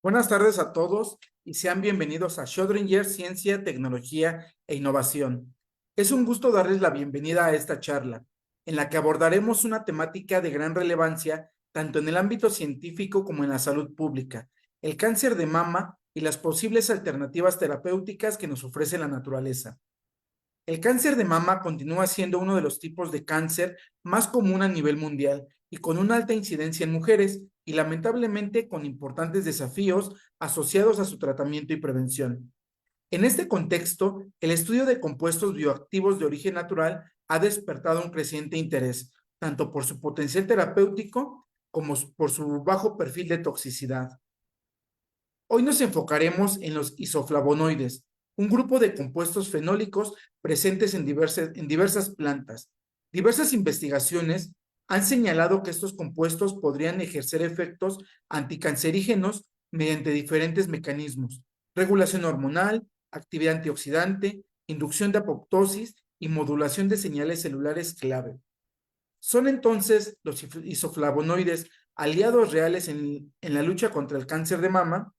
Buenas tardes a todos y sean bienvenidos a Schrödinger Ciencia, Tecnología e Innovación. Es un gusto darles la bienvenida a esta charla, en la que abordaremos una temática de gran relevancia tanto en el ámbito científico como en la salud pública, el cáncer de mama y las posibles alternativas terapéuticas que nos ofrece la naturaleza. El cáncer de mama continúa siendo uno de los tipos de cáncer más común a nivel mundial y con una alta incidencia en mujeres y lamentablemente con importantes desafíos asociados a su tratamiento y prevención. En este contexto, el estudio de compuestos bioactivos de origen natural ha despertado un creciente interés, tanto por su potencial terapéutico como por su bajo perfil de toxicidad. Hoy nos enfocaremos en los isoflavonoides, un grupo de compuestos fenólicos presentes en diversas plantas. Diversas investigaciones han señalado que estos compuestos podrían ejercer efectos anticancerígenos mediante diferentes mecanismos: regulación hormonal, actividad antioxidante, inducción de apoptosis y modulación de señales celulares clave. ¿Son entonces los isoflavonoides aliados reales en la lucha contra el cáncer de mama?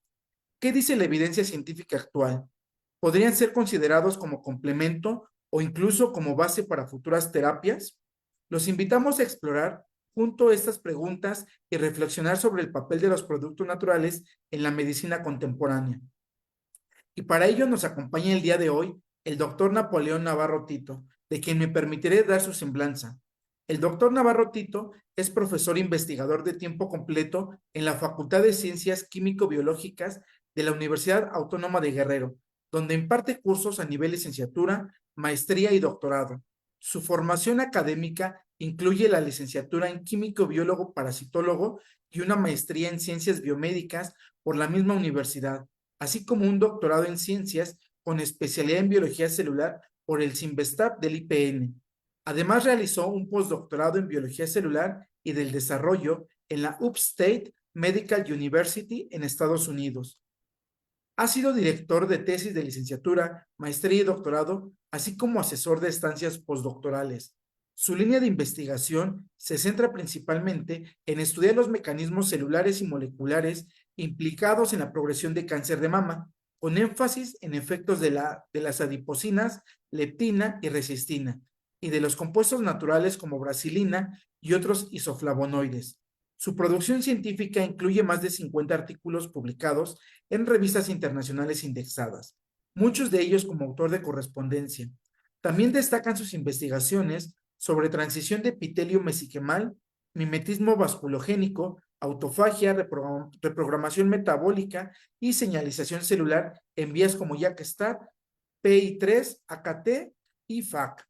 ¿Qué dice la evidencia científica actual? ¿Podrían ser considerados como complemento o incluso como base para futuras terapias? Los invitamos a explorar junto estas preguntas y reflexionar sobre el papel de los productos naturales en la medicina contemporánea. Y para ello nos acompaña el día de hoy el doctor Napoleón Navarro Tito, de quien me permitiré dar su semblanza. El doctor Navarro Tito es profesor investigador de tiempo completo en la Facultad de Ciencias Químico-Biológicas de la Universidad Autónoma de Guerrero, donde imparte cursos a nivel licenciatura, maestría y doctorado. Su formación académica incluye la licenciatura en químico-biólogo parasitólogo y una maestría en ciencias biomédicas por la misma universidad, así como un doctorado en ciencias con especialidad en biología celular por el CIMBESTAB del IPN. Además, realizó un postdoctorado en biología celular y del desarrollo en la Upstate Medical University en Estados Unidos. Ha sido director de tesis de licenciatura, maestría y doctorado, así como asesor de estancias postdoctorales. Su línea de investigación se centra principalmente en estudiar los mecanismos celulares y moleculares implicados en la progresión de cáncer de mama, con énfasis en efectos de las adipocinas, leptina y resistina, y de los compuestos naturales como brasilina y otros isoflavonoides. Su producción científica incluye más de 50 artículos publicados en revistas internacionales indexadas, muchos de ellos como autor de correspondencia. También destacan sus investigaciones sobre transición de epitelio mesenquimal, mimetismo vasculogénico, autofagia, reprogramación metabólica y señalización celular en vías como JAK-STAT, PI3, AKT y FAC.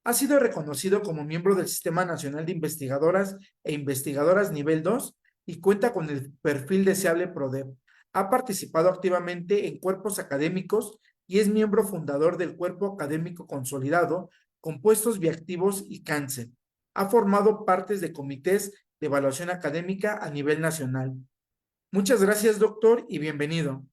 Ha sido reconocido como miembro del Sistema Nacional de Investigadoras e Investigadoras Nivel 2 y cuenta con el perfil deseable PRODEP. Ha participado activamente en cuerpos académicos y es miembro fundador del Cuerpo Académico Consolidado, Compuestos Bioactivos y Cáncer. Ha formado partes de comités de evaluación académica a nivel nacional. Muchas gracias, doctor, y bienvenido.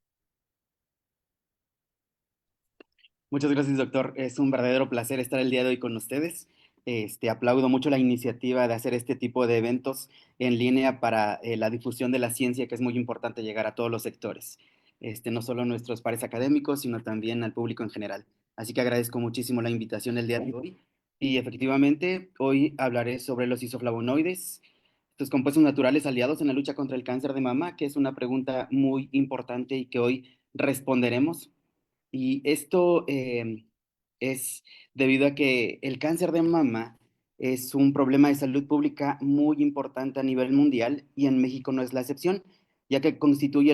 Muchas gracias, doctor. Es un verdadero placer estar el día de hoy con ustedes. Aplaudo mucho la iniciativa de hacer este tipo de eventos en línea para la difusión de la ciencia, que es muy importante llegar a todos los sectores, no solo a nuestros pares académicos, sino también al público en general. Así que agradezco muchísimo la invitación el día de hoy. Y efectivamente, hoy hablaré sobre los isoflavonoides, estos compuestos naturales aliados en la lucha contra el cáncer de mama, que es una pregunta muy importante y que hoy responderemos. Y esto es debido a que el cáncer de mama es un problema de salud pública muy importante a nivel mundial y en México no es la excepción, ya que constituye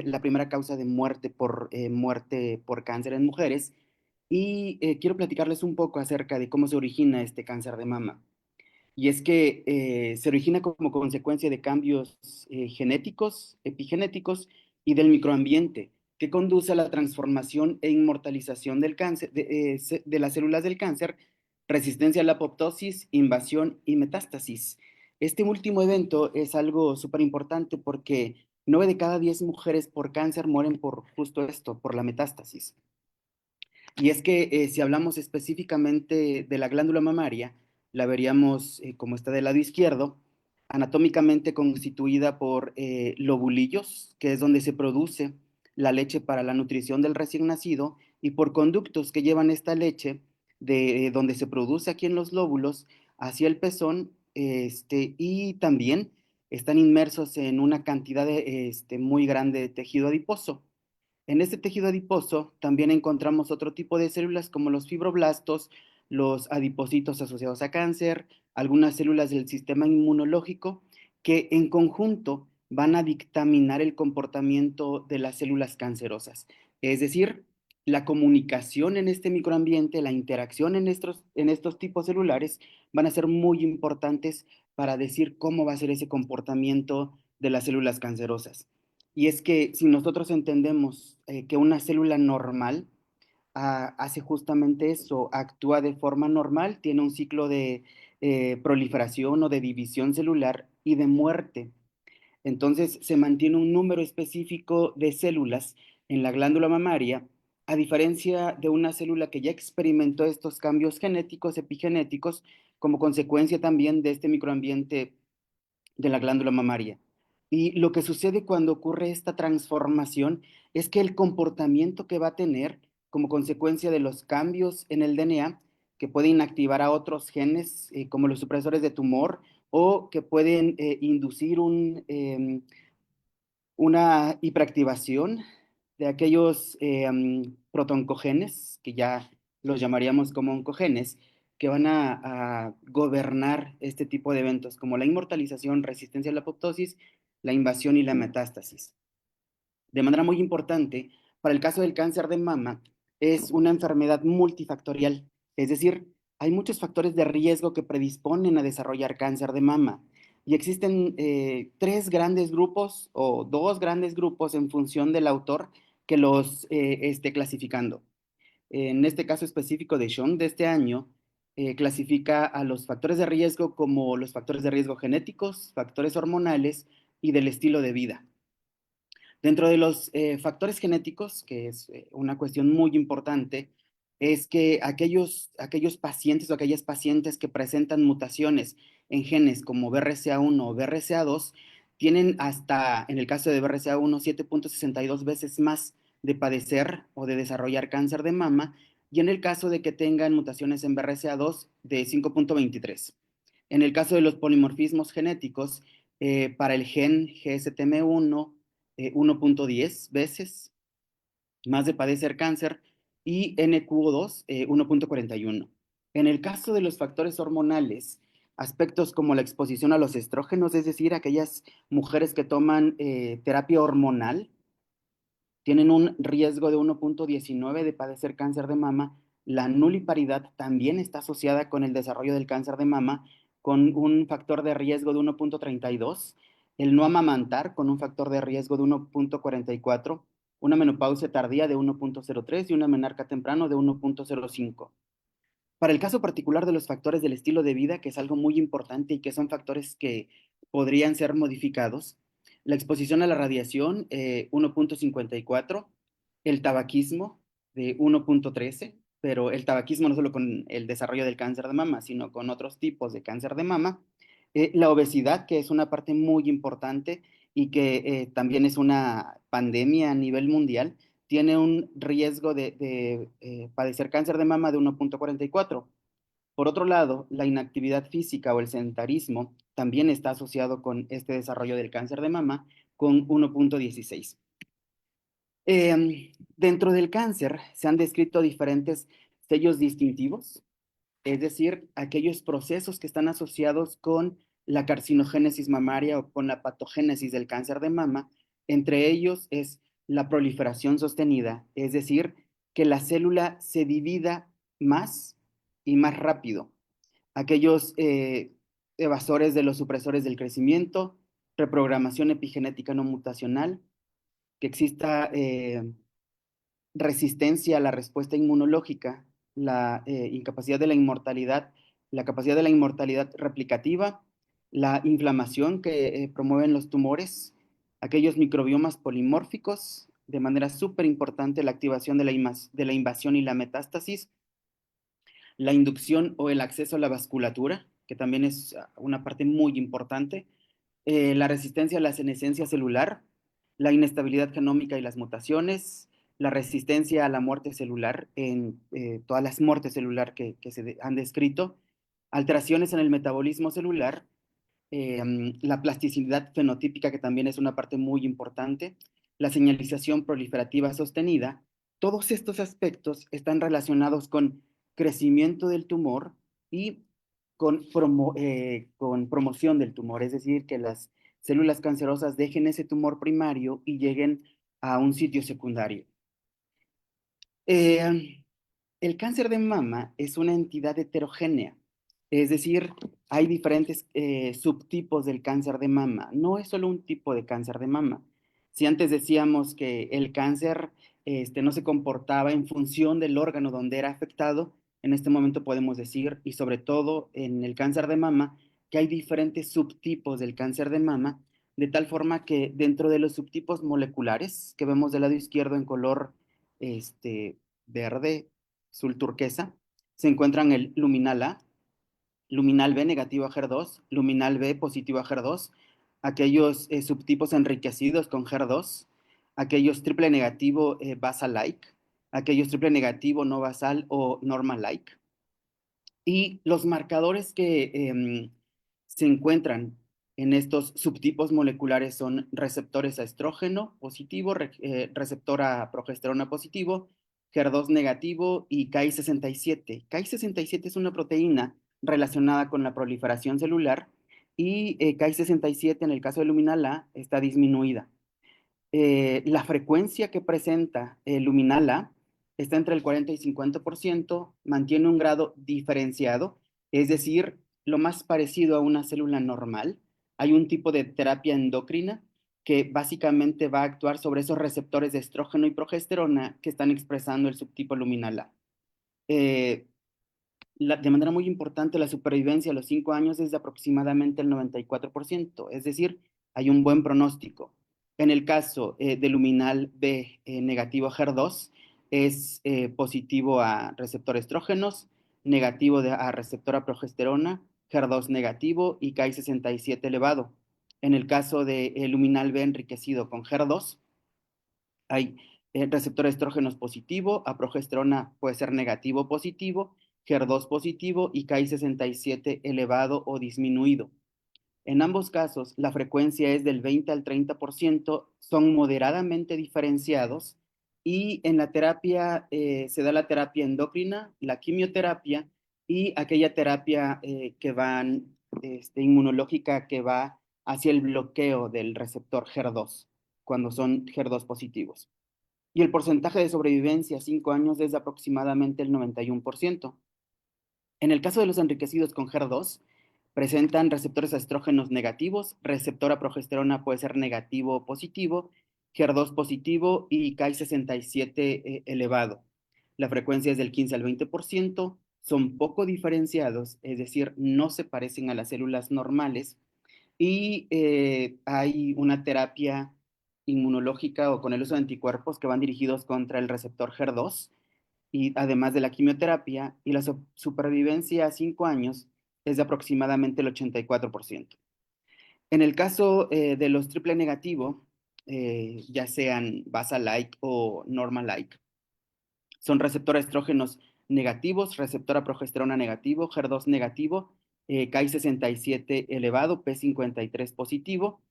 la primera causa de muerte por cáncer en mujeres. Y quiero platicarles un poco acerca de cómo se origina este cáncer de mama. Y es que se origina como consecuencia de cambios genéticos, epigenéticos y del microambiente, que conduce a la transformación e inmortalización del cáncer, de las células del cáncer, resistencia a la apoptosis, invasión y metástasis. Este último evento es algo súper importante porque 9 de cada 10 mujeres por cáncer mueren por justo esto, por la metástasis. Y es que si hablamos específicamente de la glándula mamaria, la veríamos como está del lado izquierdo, anatómicamente constituida por lobulillos, que es donde se produce la leche para la nutrición del recién nacido, y por conductos que llevan esta leche de donde se produce aquí en los lóbulos hacia el pezón, y también están inmersos en una cantidad muy grande de tejido adiposo. En este tejido adiposo también encontramos otro tipo de células como los fibroblastos, los adipocitos asociados a cáncer, algunas células del sistema inmunológico que en conjunto van a dictaminar el comportamiento de las células cancerosas. Es decir, la comunicación en este microambiente, la interacción en estos tipos celulares van a ser muy importantes para decir cómo va a ser ese comportamiento de las células cancerosas. Y es que si nosotros entendemos que una célula normal hace justamente eso, actúa de forma normal, tiene un ciclo de proliferación o de división celular y de muerte. Entonces se mantiene un número específico de células en la glándula mamaria, a diferencia de una célula que ya experimentó estos cambios genéticos, epigenéticos, como consecuencia también de este microambiente de la glándula mamaria. Y lo que sucede cuando ocurre esta transformación es que el comportamiento que va a tener como consecuencia de los cambios en el DNA, que pueden activar a otros genes como los supresores de tumor o que pueden inducir una hiperactivación de aquellos protoncogenes, que ya los llamaríamos como oncogenes, que van a gobernar este tipo de eventos, como la inmortalización, resistencia a la apoptosis, la invasión y la metástasis. De manera muy importante, para el caso del cáncer de mama, es una enfermedad multifactorial, es decir, hay muchos factores de riesgo que predisponen a desarrollar cáncer de mama. Y existen tres grandes grupos o dos grandes grupos en función del autor que los esté clasificando. En este caso específico de Sean de este año, clasifica a los factores de riesgo como los factores de riesgo genéticos, factores hormonales y del estilo de vida. Dentro de los factores genéticos, que es una cuestión muy importante, es que aquellos pacientes o aquellas pacientes que presentan mutaciones en genes como BRCA1 o BRCA2 tienen hasta, en el caso de BRCA1, 7.62 veces más de padecer o de desarrollar cáncer de mama, y en el caso de que tengan mutaciones en BRCA2, de 5.23. En el caso de los polimorfismos genéticos, para el gen GSTM1, 1.10 veces más de padecer cáncer, y NQO2 1.41. En el caso de los factores hormonales, aspectos como la exposición a los estrógenos, es decir, aquellas mujeres que toman terapia hormonal, tienen un riesgo de 1.19 de padecer cáncer de mama. La nuliparidad también está asociada con el desarrollo del cáncer de mama, con un factor de riesgo de 1.32, el no amamantar con un factor de riesgo de 1.44, una menopausia tardía de 1.03 y una menarca temprano de 1.05. Para el caso particular de los factores del estilo de vida, que es algo muy importante y que son factores que podrían ser modificados, la exposición a la radiación 1.54, el tabaquismo de 1.13, pero el tabaquismo no solo con el desarrollo del cáncer de mama, sino con otros tipos de cáncer de mama, la obesidad, que es una parte muy importante y que también es una pandemia a nivel mundial, tiene un riesgo de padecer cáncer de mama de 1.44. Por otro lado, la inactividad física o el sedentarismo también está asociado con este desarrollo del cáncer de mama con 1.16. Dentro del cáncer se han descrito diferentes sellos distintivos, es decir, aquellos procesos que están asociados con la carcinogénesis mamaria o con la patogénesis del cáncer de mama. Entre ellos es la proliferación sostenida, es decir, que la célula se divida más y más rápido. Aquellos evasores de los supresores del crecimiento, reprogramación epigenética no mutacional, que exista resistencia a la respuesta inmunológica, la incapacidad de la inmortalidad, la capacidad de la inmortalidad replicativa, la inflamación que promueven los tumores, aquellos microbiomas polimórficos, de manera súper importante la activación de la invasión y la metástasis, la inducción o el acceso a la vasculatura, que también es una parte muy importante, la resistencia a la senescencia celular, la inestabilidad genómica y las mutaciones, la resistencia a la muerte celular en todas las muertes celular que se han descrito, alteraciones en el metabolismo celular, la plasticidad fenotípica, que también es una parte muy importante, la señalización proliferativa sostenida. Todos estos aspectos están relacionados con crecimiento del tumor y con promoción del tumor, es decir, que las células cancerosas dejen ese tumor primario y lleguen a un sitio secundario. El cáncer de mama es una entidad heterogénea, es decir, hay diferentes subtipos del cáncer de mama. No es solo un tipo de cáncer de mama. Si antes decíamos que el cáncer no se comportaba en función del órgano donde era afectado, en este momento podemos decir, y sobre todo en el cáncer de mama, que hay diferentes subtipos del cáncer de mama, de tal forma que dentro de los subtipos moleculares que vemos del lado izquierdo en color verde, azul turquesa, se encuentran el luminal A, luminal B negativo a HER2, luminal B positivo a HER2, aquellos subtipos enriquecidos con HER2, aquellos triple negativo basal-like, aquellos triple negativo no basal o normal-like. Y los marcadores que se encuentran en estos subtipos moleculares son receptores a estrógeno positivo, receptor a progesterona positivo, HER2 negativo y Ki67. Ki67 es una proteína relacionada con la proliferación celular y Ki67 en el caso de luminal A está disminuida. La frecuencia que presenta el luminal está entre el 40 y 50%, mantiene un grado diferenciado, es decir, lo más parecido a una célula normal. Hay un tipo de terapia endocrina que básicamente va a actuar sobre esos receptores de estrógeno y progesterona que están expresando el subtipo luminal A. Eh, de manera muy importante, la supervivencia a los 5 años es de aproximadamente el 94%, es decir, hay un buen pronóstico. En el caso de luminal B negativo a HER2, es positivo a receptor estrógenos, negativo a receptor a progesterona, HER2 negativo y Ki67 elevado. En el caso de luminal B enriquecido con HER2, hay receptor estrógenos positivo, a progesterona puede ser negativo o positivo, HER2 positivo y Ki67 elevado o disminuido. En ambos casos, la frecuencia es del 20 al 30%, son moderadamente diferenciados y en la terapia se da la terapia endocrina, la quimioterapia y aquella terapia inmunológica que va hacia el bloqueo del receptor HER2 cuando son HER2 positivos. Y el porcentaje de sobrevivencia a 5 años es de aproximadamente el 91%. En el caso de los enriquecidos con HER2, presentan receptores a estrógenos negativos, receptor a progesterona puede ser negativo o positivo, HER2 positivo y Ki67 elevado. La frecuencia es del 15 al 20%, son poco diferenciados, es decir, no se parecen a las células normales y hay una terapia inmunológica o con el uso de anticuerpos que van dirigidos contra el receptor HER2 y además de la quimioterapia, y la supervivencia a 5 años es de aproximadamente el 84%. En el caso de los triple negativo, ya sean basal-like o normal-like, son receptor a estrógenos negativos, receptor a progesterona negativo, HER2 negativo, Ki67 elevado, P53 positivo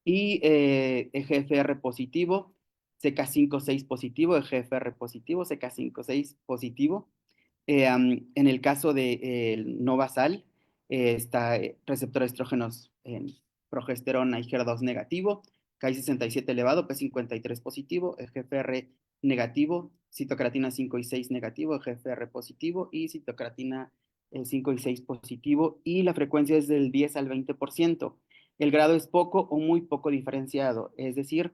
y EGFR positivo, CK56 positivo, EGFR positivo, CK56 positivo. En el caso de no basal, está receptor a estrógenos en progesterona y HER2 negativo, Ki67 elevado, P53 positivo, EGFR negativo, citocratina 5 y 6 negativo, GFR positivo y citocratina 5 y 6 positivo y la frecuencia es del 10 al 20%. El grado es poco o muy poco diferenciado, es decir,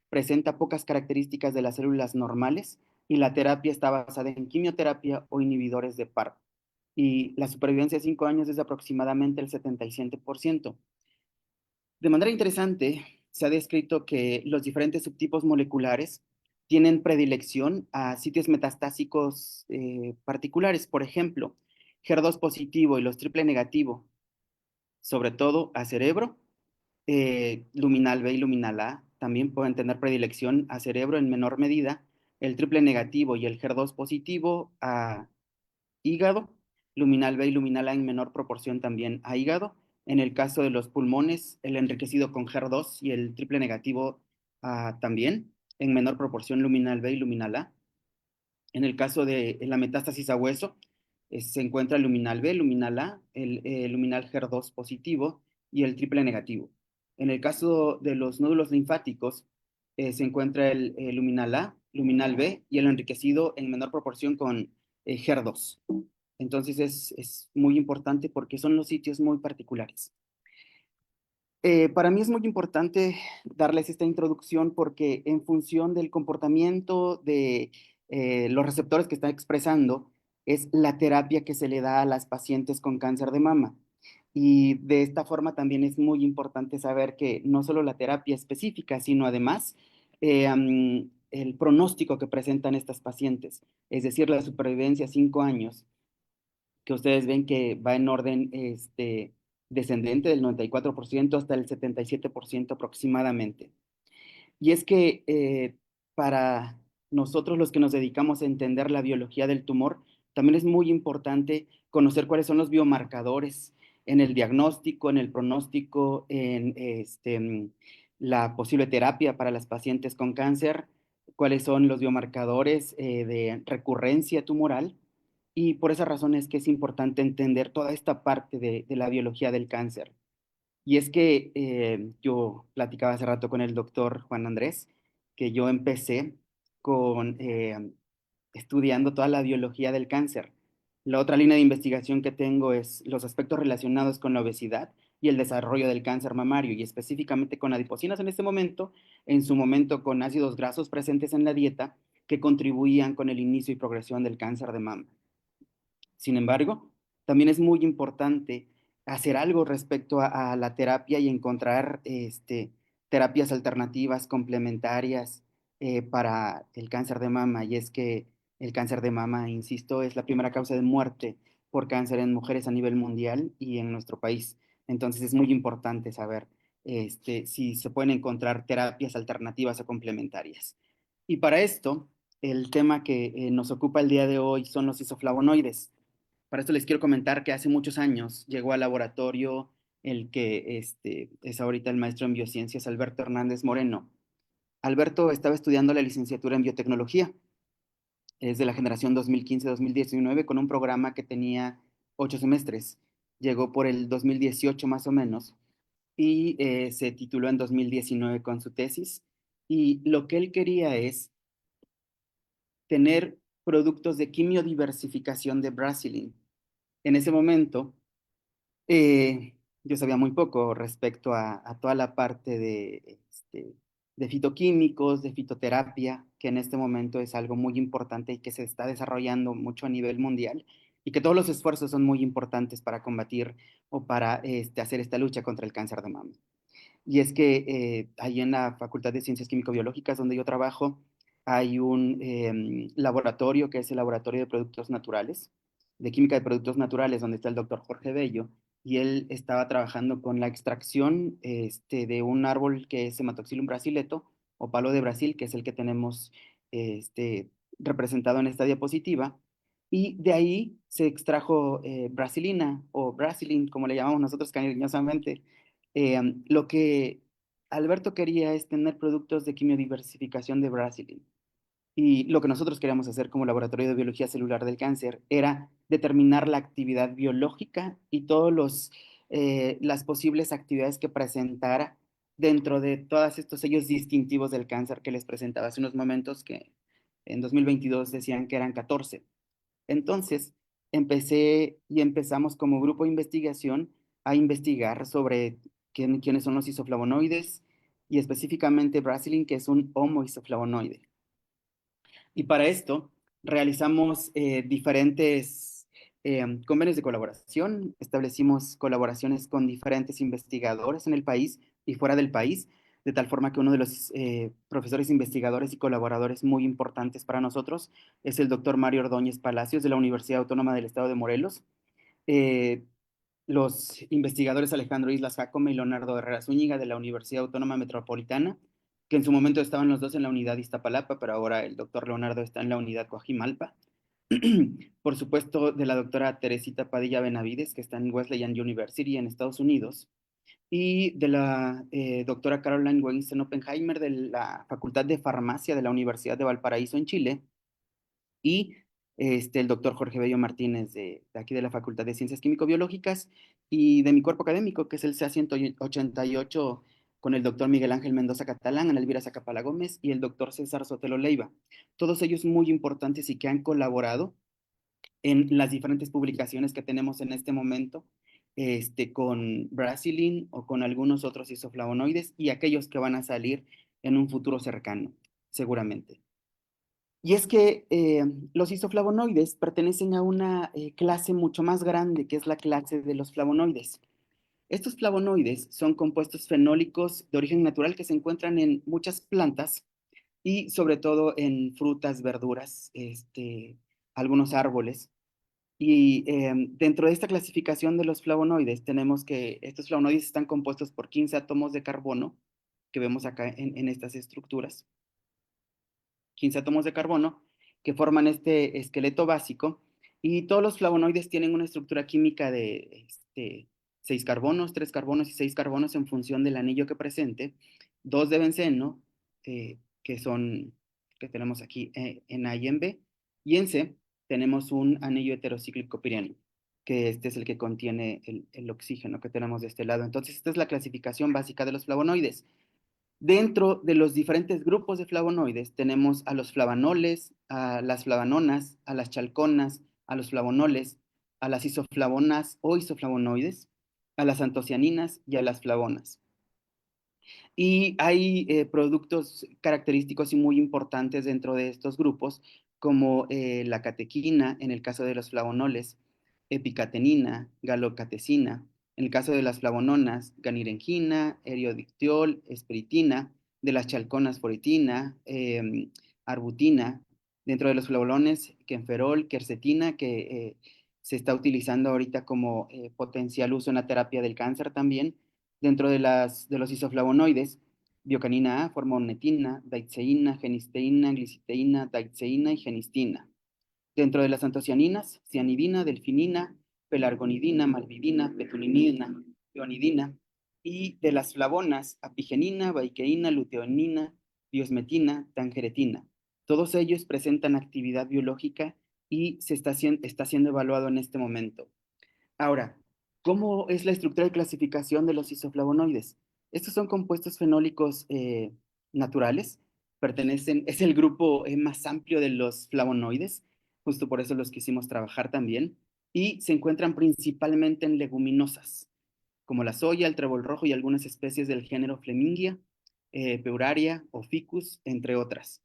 presenta pocas características de las células normales y la terapia está basada en quimioterapia o inhibidores de PARP. Y la supervivencia de 5 años es aproximadamente el 77%. De manera interesante, se ha descrito que los diferentes subtipos moleculares tienen predilección a sitios metastásicos particulares. Por ejemplo, HER2 positivo y los triple negativo, sobre todo a cerebro, luminal B y luminal A también pueden tener predilección a cerebro en menor medida, el triple negativo y el HER2 positivo a hígado, luminal B y luminal A en menor proporción también a hígado. En el caso de los pulmones, el enriquecido con HER2 y el triple negativo también, en menor proporción luminal B y luminal A. En el caso de la metástasis a hueso, se encuentra el luminal B, luminal A, el luminal HER2 positivo y el triple negativo. En el caso de los nódulos linfáticos, se encuentra el luminal A, luminal B y el enriquecido en menor proporción con HER2. Entonces es muy importante porque son los sitios muy particulares. Para mí es muy importante darles esta introducción porque en función del comportamiento de los receptores que están expresando, es la terapia que se le da a las pacientes con cáncer de mama. Y de esta forma también es muy importante saber que no solo la terapia específica, sino además el pronóstico que presentan estas pacientes, es decir, la supervivencia a 5 años, que ustedes ven que va en orden descendente del 94% hasta el 77% aproximadamente. Y es que para nosotros los que nos dedicamos a entender la biología del tumor, también es muy importante conocer cuáles son los biomarcadores en el diagnóstico, en el pronóstico, en la posible terapia para las pacientes con cáncer, cuáles son los biomarcadores de recurrencia tumoral. Y por esa razón es que es importante entender toda esta parte de la biología del cáncer. Y es que yo platicaba hace rato con el doctor Juan Andrés, que yo empecé con estudiando toda la biología del cáncer. La otra línea de investigación que tengo es los aspectos relacionados con la obesidad y el desarrollo del cáncer mamario, y específicamente con adipocinas en este momento, en su momento con ácidos grasos presentes en la dieta que contribuían con el inicio y progresión del cáncer de mama. Sin embargo, también es muy importante hacer algo respecto a la terapia y encontrar terapias alternativas complementarias para el cáncer de mama. Y es que el cáncer de mama, insisto, es la primera causa de muerte por cáncer en mujeres a nivel mundial y en nuestro país. Entonces es muy importante saber si se pueden encontrar terapias alternativas o complementarias. Y para esto, el tema que nos ocupa el día de hoy son los isoflavonoides. Para esto les quiero comentar que hace muchos años llegó al laboratorio el que es ahorita el maestro en biociencias, Alberto Hernández Moreno. Alberto estaba estudiando la licenciatura en biotecnología, es de la generación 2015-2019, con un programa que tenía 8 semestres. Llegó por el 2018 más o menos y se tituló en 2019 con su tesis. Y lo que él quería es tener productos de quimiodiversificación de Brasilin. En ese momento, yo sabía muy poco respecto a toda la parte de fitoquímicos, de fitoterapia, que en este momento es algo muy importante y que se está desarrollando mucho a nivel mundial, y que todos los esfuerzos son muy importantes para combatir o para hacer esta lucha contra el cáncer de mama. Y es que ahí en la Facultad de Ciencias Químico-Biológicas, donde yo trabajo, hay un laboratorio que es el Laboratorio de Productos Naturales, de Química de Productos Naturales, donde está el doctor Jorge Bello, y él estaba trabajando con la extracción de un árbol que es Hematoxylum brasileto, o palo de Brasil, que es el que tenemos representado en esta diapositiva, y de ahí se extrajo brasilina, o brasilin, como le llamamos nosotros cariñosamente. Lo que Alberto quería es tener productos de quimiodiversificación de Brasilin. Y lo que nosotros queríamos hacer como laboratorio de biología celular del cáncer era determinar la actividad biológica y todas las posibles actividades que presentara dentro de todos estos sellos distintivos del cáncer que les presentaba hace unos momentos, que en 2022 decían que eran 14. Entonces, empezamos como grupo de investigación a investigar sobre quiénes son los isoflavonoides y específicamente Brasilin, que es un homoisoflavonoide. Y para esto realizamos diferentes convenios de colaboración, establecimos colaboraciones con diferentes investigadores en el país y fuera del país, de tal forma que uno de los profesores investigadores y colaboradores muy importantes para nosotros es el doctor Mario Ordóñez Palacios de la Universidad Autónoma del Estado de Morelos. Eh, los investigadores Alejandro Islas Jacome y Leonardo Herrera Zúñiga de la Universidad Autónoma Metropolitana, que en su momento estaban los dos en la unidad Iztapalapa, pero ahora el doctor Leonardo está en la unidad Coajimalpa. Por supuesto, de la doctora Teresita Padilla Benavides, que está en Wesleyan University en Estados Unidos, y de la doctora Caroline Weinstein Oppenheimer de la Facultad de Farmacia de la Universidad de Valparaíso en Chile, y el doctor Jorge Bello Martínez de aquí de la Facultad de Ciencias Químico-Biológicas y de mi cuerpo académico, que es el CA 188 con el doctor Miguel Ángel Mendoza Catalán, Ana Elvira Zacapala Gómez y el doctor César Sotelo Leiva. Todos ellos muy importantes y que han colaborado en las diferentes publicaciones que tenemos en este momento, con Brasilin o con algunos otros isoflavonoides y aquellos que van a salir en un futuro cercano, seguramente. Y es que los isoflavonoides pertenecen a una clase mucho más grande, que es la clase de los flavonoides. Estos flavonoides son compuestos fenólicos de origen natural que se encuentran en muchas plantas y sobre todo en frutas, verduras, algunos árboles. Y dentro de esta clasificación de los flavonoides tenemos que estos flavonoides están compuestos por 15 átomos de carbono, que vemos acá en estas estructuras. 15 átomos de carbono que forman este esqueleto básico, y todos los flavonoides tienen una estructura química de 6 carbonos, 3 carbonos y 6 carbonos en función del anillo que presente, 2 de benceno, que son, que tenemos aquí en A y en B, y en C tenemos un anillo heterocíclico piriano, que este es el que contiene el oxígeno que tenemos de este lado. Entonces, esta es la clasificación básica de los flavonoides. Dentro de los diferentes grupos de flavonoides tenemos a los flavanoles, a las flavanonas, a las chalconas, a los flavonoles, a las isoflavonas o isoflavonoides, a las antocianinas y a las flavonas. Y hay productos característicos y muy importantes dentro de estos grupos, como la catequina, en el caso de los flavonoles, epicatenina, galocatecina, en el caso de las flavononas, ganirenjina, eriodictiol, espiritina, de las chalconas foritina, arbutina, dentro de los flavolones, quenferol, quercetina, que se está utilizando ahorita como potencial uso en la terapia del cáncer también, dentro de los isoflavonoides, biocanina A, formonetina, daitzeína, genisteína, gliciteína, daitzeína y genistina. Dentro de las antocianinas, cianidina, delfinina, pelargonidina, malvidina, petulinina, peonidina. Y de las flavonas, apigenina, baiqueína, luteonina, biosmetina, tangeretina. Todos ellos presentan actividad biológica y está siendo evaluado en este momento. Ahora, ¿cómo es la estructura de clasificación de los isoflavonoides? Estos son compuestos fenólicos naturales, es el grupo más amplio de los flavonoides, justo por eso los quisimos trabajar también, y se encuentran principalmente en leguminosas, como la soya, el trébol rojo y algunas especies del género Flemingia, Peuraria o Ficus, entre otras.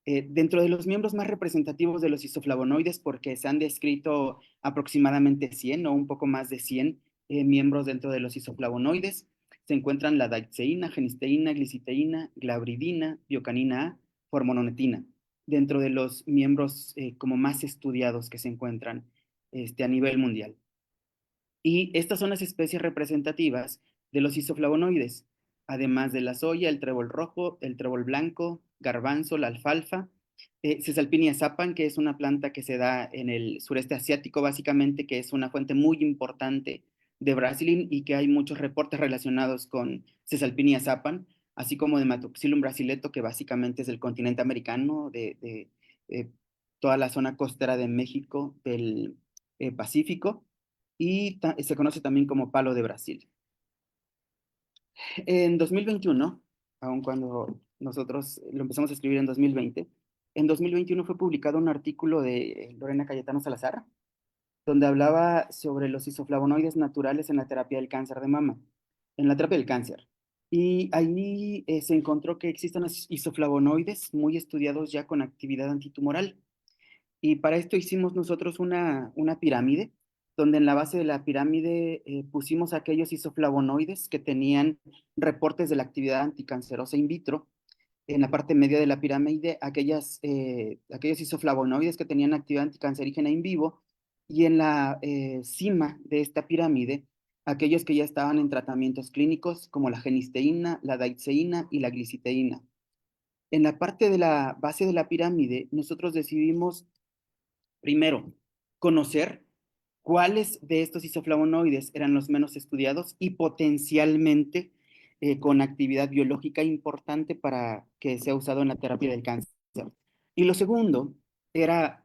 Dentro de los miembros más representativos de los isoflavonoides, porque se han descrito aproximadamente 100 o un poco más de 100 miembros dentro de los isoflavonoides, se encuentran la daitzeína, genisteína, gliciteína, glabridina, biocanina A, formononetina, dentro de los miembros como más estudiados que se encuentran a nivel mundial. Y estas son las especies representativas de los isoflavonoides, además de la soya, el trébol rojo, el trébol blanco, garbanzo, la alfalfa, Cesalpinia sappan, que es una planta que se da en el sureste asiático básicamente, que es una fuente muy importante de Brasilin y que hay muchos reportes relacionados con Cesalpinia sappan, así como de Matoxilum brasileto, que básicamente es del continente americano, de toda la zona costera de México, del Pacífico, y se conoce también como palo de Brasil. En 2021, aun cuando nosotros lo empezamos a escribir en 2020, en 2021 fue publicado un artículo de Lorena Cayetano Salazar, donde hablaba sobre los isoflavonoides naturales en la terapia del cáncer de mama, en la terapia del cáncer. Y ahí se encontró que existen los isoflavonoides muy estudiados ya con actividad antitumoral. Y para esto hicimos nosotros una pirámide, donde en la base de la pirámide pusimos aquellos isoflavonoides que tenían reportes de la actividad anticancerosa in vitro. En la parte media de la pirámide, aquellos isoflavonoides que tenían actividad anticancerígena in vivo. Y en la cima de esta pirámide aquellos que ya estaban en tratamientos clínicos como la genisteína, la daidzeína y la gliciteína. En la parte de la base de la pirámide, nosotros decidimos primero conocer cuáles de estos isoflavonoides eran los menos estudiados y potencialmente con actividad biológica importante para que sea usado en la terapia del cáncer. Y lo segundo era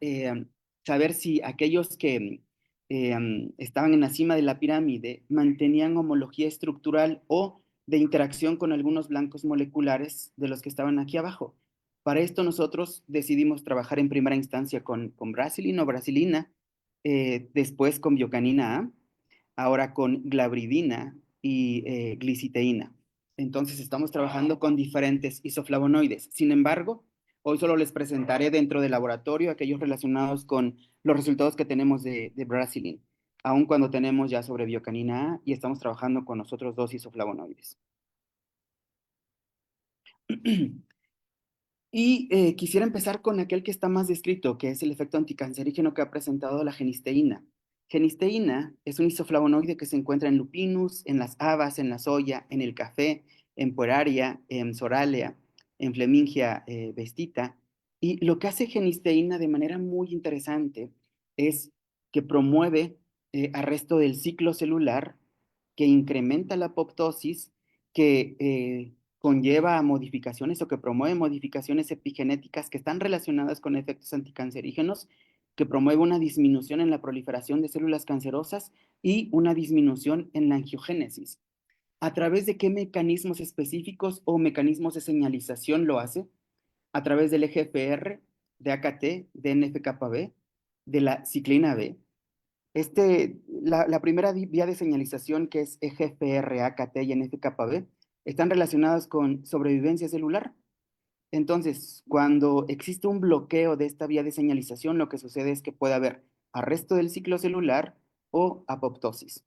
saber si aquellos que estaban en la cima de la pirámide mantenían homología estructural o de interacción con algunos blancos moleculares de los que estaban aquí abajo. Para esto nosotros decidimos trabajar en primera instancia con brasilina o brasilina, después con biocanina A, ahora con glabridina y gliciteína. Entonces estamos trabajando con diferentes isoflavonoides. Sin embargo, hoy solo les presentaré dentro del laboratorio aquellos relacionados con los resultados que tenemos de brasilin, aun cuando tenemos ya sobre biocanina A y estamos trabajando con los otros dos isoflavonoides. Y quisiera empezar con aquel que está más descrito, que es el efecto anticancerígeno que ha presentado la genisteína. Genisteína es un isoflavonoide que se encuentra en lupinus, en las habas, en la soya, en el café, en pueraria, en soralea, en flemingia vestita. Y lo que hace genisteína de manera muy interesante es que promueve arresto del ciclo celular, que incrementa la apoptosis, que conlleva a modificaciones o que promueve modificaciones epigenéticas que están relacionadas con efectos anticancerígenos, que promueve una disminución en la proliferación de células cancerosas y una disminución en la angiogénesis. ¿A través de qué mecanismos específicos o mecanismos de señalización lo hace? A través del EGFR, de AKT, de NF-κB, de la ciclina B. La primera vía de señalización, que es EGFR, AKT y NF-κB, están relacionadas con sobrevivencia celular. Entonces, cuando existe un bloqueo de esta vía de señalización, lo que sucede es que puede haber arresto del ciclo celular o apoptosis.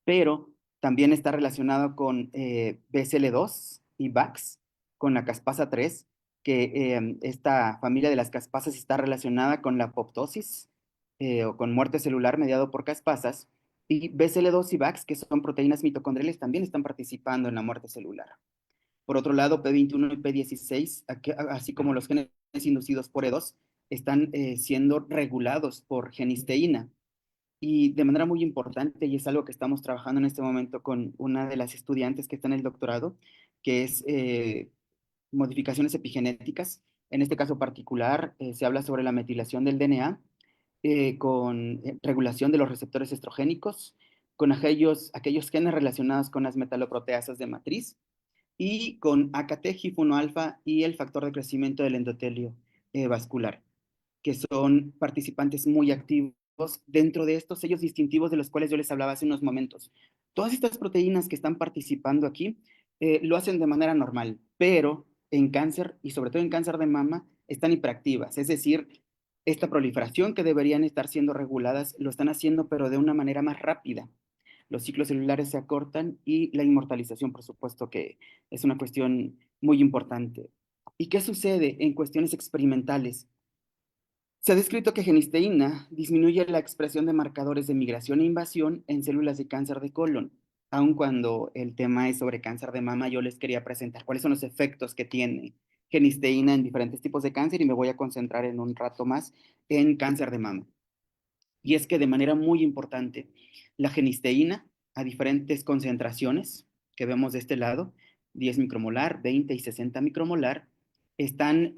Pero también está relacionado con BCL2 y VAX, con la caspasa 3, que esta familia de las caspasas está relacionada con la apoptosis o con muerte celular mediado por caspasas, y BCL2 y VAX, que son proteínas mitocondriales, también están participando en la muerte celular. Por otro lado, P21 y P16, así como los genes inducidos por E2, están siendo regulados por genisteína. Y de manera muy importante, y es algo que estamos trabajando en este momento con una de las estudiantes que está en el doctorado, que es modificaciones epigenéticas. En este caso particular, se habla sobre la metilación del DNA con regulación de los receptores estrogénicos, con aquellos genes relacionados con las metaloproteasas de matriz y con AKT, HIF1 alfa y el factor de crecimiento del endotelio vascular, que son participantes muy activos dentro de estos sellos distintivos de los cuales yo les hablaba hace unos momentos. Todas estas proteínas que están participando aquí lo hacen de manera normal, pero en cáncer y sobre todo en cáncer de mama están hiperactivas, es decir, esta proliferación que deberían estar siendo reguladas lo están haciendo pero de una manera más rápida. Los ciclos celulares se acortan y la inmortalización, por supuesto, que es una cuestión muy importante. ¿Y qué sucede en cuestiones experimentales? Se ha descrito que genisteína disminuye la expresión de marcadores de migración e invasión en células de cáncer de colon. Aun cuando el tema es sobre cáncer de mama, yo les quería presentar cuáles son los efectos que tiene genisteína en diferentes tipos de cáncer y me voy a concentrar en un rato más en cáncer de mama. Y es que de manera muy importante, la genisteína a diferentes concentraciones que vemos de este lado, 10 micromolar, 20 y 60 micromolar, están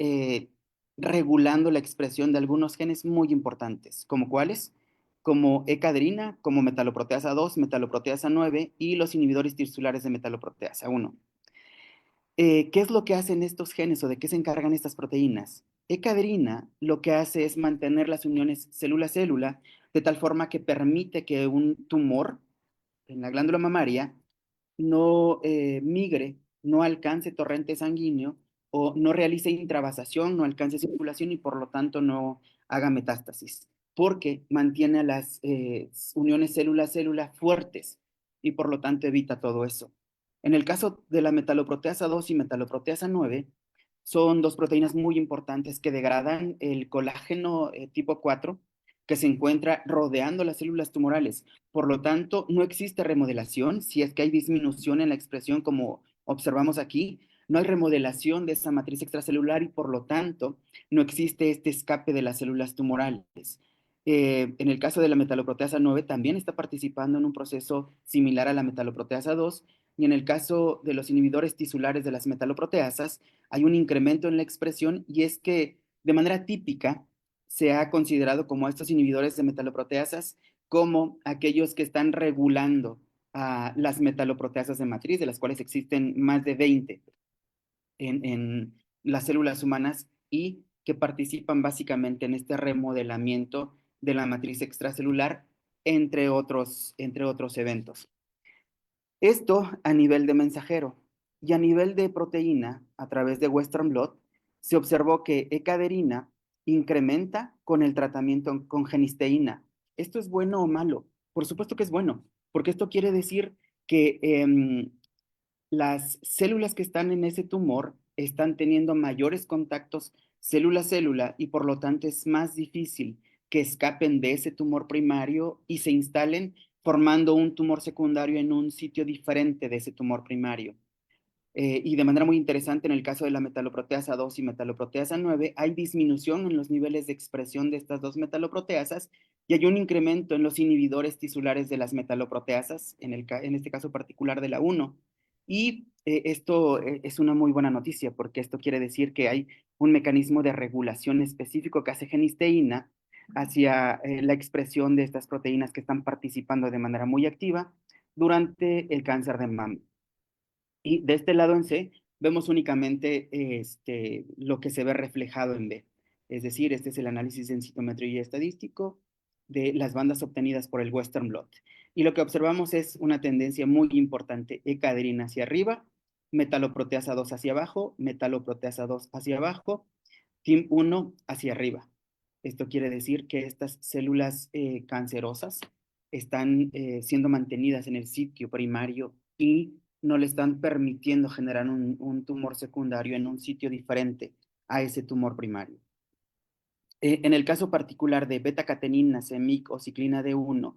regulando la expresión de algunos genes muy importantes, como cuáles, como ecadrina, como metaloproteasa 2, metaloproteasa 9 y los inhibidores tisulares de metaloproteasa 1. ¿Qué es lo que hacen estos genes o de qué se encargan estas proteínas? Ecadrina lo que hace es mantener las uniones célula-célula de tal forma que permite que un tumor en la glándula mamaria no migre, no alcance torrente sanguíneo o no realice intravasación, no alcance circulación y por lo tanto no haga metástasis, porque mantiene a las uniones célula-célula fuertes y por lo tanto evita todo eso. En el caso de la metaloproteasa 2 y metaloproteasa 9, son dos proteínas muy importantes que degradan el colágeno tipo 4 que se encuentra rodeando las células tumorales. Por lo tanto, no existe remodelación. Si es que hay disminución en la expresión, como observamos aquí, no hay remodelación de esa matriz extracelular y por lo tanto no existe este escape de las células tumorales. En el caso de la metaloproteasa 9 también está participando en un proceso similar a la metaloproteasa 2 y en el caso de los inhibidores tisulares de las metaloproteasas hay un incremento en la expresión y es que de manera típica se ha considerado como estos inhibidores de metaloproteasas como aquellos que están regulando las metaloproteasas de matriz, de las cuales existen más de 20 en las células humanas y que participan básicamente en este remodelamiento de la matriz extracelular, entre otros eventos. Esto a nivel de mensajero y a nivel de proteína, a través de Western blot, se observó que ecaderina incrementa con el tratamiento con genisteína. ¿Esto es bueno o malo? Por supuesto que es bueno, porque esto quiere decir que las células que están en ese tumor están teniendo mayores contactos célula a célula y por lo tanto es más difícil que escapen de ese tumor primario y se instalen formando un tumor secundario en un sitio diferente de ese tumor primario. Y de manera muy interesante, en el caso de la metaloproteasa 2 y metaloproteasa 9, hay disminución en los niveles de expresión de estas dos metaloproteasas y hay un incremento en los inhibidores tisulares de las metaloproteasas, en este caso particular de la 1. Y esto es una muy buena noticia porque esto quiere decir que hay un mecanismo de regulación específico que hace genisteína hacia la expresión de estas proteínas que están participando de manera muy activa durante el cáncer de mama. Y de este lado en C vemos únicamente lo que se ve reflejado en B. Es decir, este es el análisis en citometría estadístico de las bandas obtenidas por el Western blot. Y lo que observamos es una tendencia muy importante, ecaderina hacia arriba, metaloproteasa 2 hacia abajo, metaloproteasa 2 hacia abajo, TIM1 hacia arriba. Esto quiere decir que estas células cancerosas están siendo mantenidas en el sitio primario y no le están permitiendo generar un tumor secundario en un sitio diferente a ese tumor primario. En el caso particular de beta-catenina, CEMIC o ciclina D1,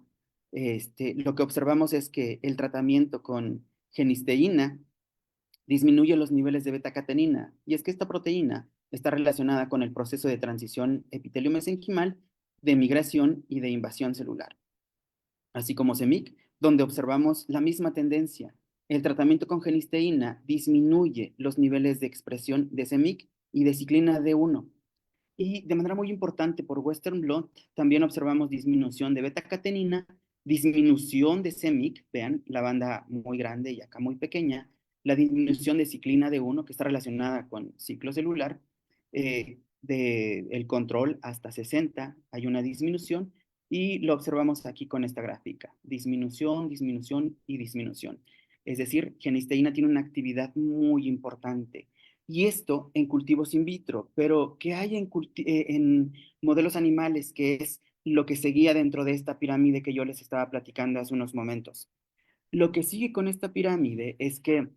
lo que observamos es que el tratamiento con genisteína disminuye los niveles de beta-catenina, y es que esta proteína está relacionada con el proceso de transición epitelio-mesenquimal, de migración y de invasión celular, así como CEMIC, donde observamos la misma tendencia. El tratamiento con genisteína disminuye los niveles de expresión de CEMIC y de ciclina D1. Y de manera muy importante, por Western blot, también observamos disminución de beta-catenina, disminución de CEMIC, vean la banda muy grande y acá muy pequeña, la disminución de ciclina D1 que está relacionada con ciclo celular, del control hasta 60 hay una disminución y lo observamos aquí con esta gráfica, disminución, disminución y disminución. Es decir, genisteína tiene una actividad muy importante. Y esto en cultivos in vitro, pero ¿qué hay en modelos animales? Que es lo que seguía dentro de esta pirámide que yo les estaba platicando hace unos momentos. Lo que sigue con esta pirámide es que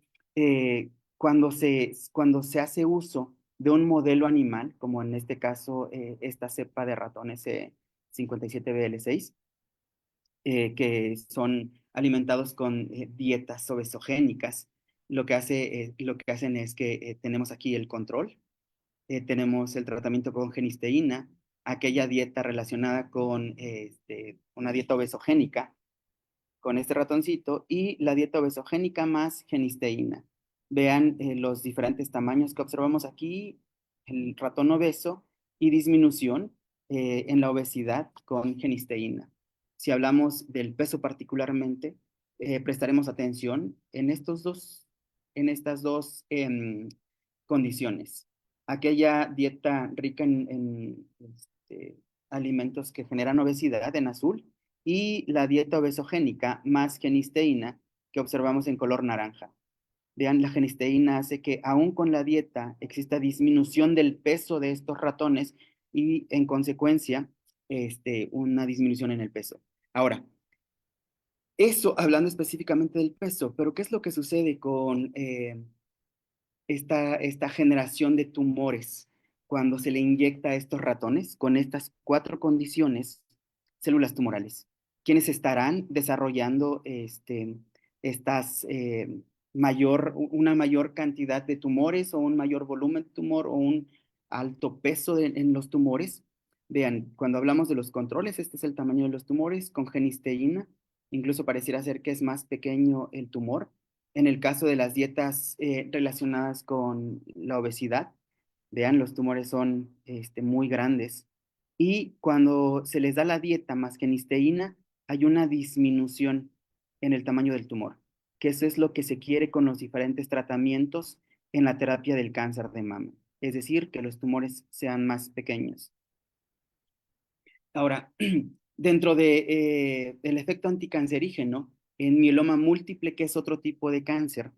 cuando se hace uso de un modelo animal, como en este caso esta cepa de ratones 57BL6, que son alimentados con dietas obesogénicas, lo que hacen es que tenemos aquí el control, tenemos el tratamiento con genisteína, aquella dieta relacionada con una dieta obesogénica, con este ratoncito, y la dieta obesogénica más genisteína. Vean los diferentes tamaños que observamos aquí, el ratón obeso y disminución en la obesidad con genisteína. Si hablamos del peso particularmente, prestaremos atención en estas dos condiciones. Aquella dieta rica en alimentos que generan obesidad en azul y la dieta obesogénica más genisteína que observamos en color naranja. Vean, la genisteína hace que aún con la dieta exista disminución del peso de estos ratones y en consecuencia una disminución en el peso. Ahora, eso hablando específicamente del peso, pero ¿qué es lo que sucede con esta generación de tumores cuando se le inyecta a estos ratones con estas cuatro condiciones? células tumorales, quienes estarán desarrollando estas una mayor cantidad de tumores o un mayor volumen de tumor o un alto peso en los tumores. Vean, cuando hablamos de los controles, este es el tamaño de los tumores con genisteína, incluso pareciera ser que es más pequeño el tumor. En el caso de las dietas relacionadas con la obesidad, vean, los tumores son muy grandes. Y cuando se les da la dieta más genisteína, hay una disminución en el tamaño del tumor, que eso es lo que se quiere con los diferentes tratamientos en la terapia del cáncer de mama, es decir, que los tumores sean más pequeños. Ahora, dentro de el efecto anticancerígeno, en mieloma múltiple, que es otro tipo de cáncer,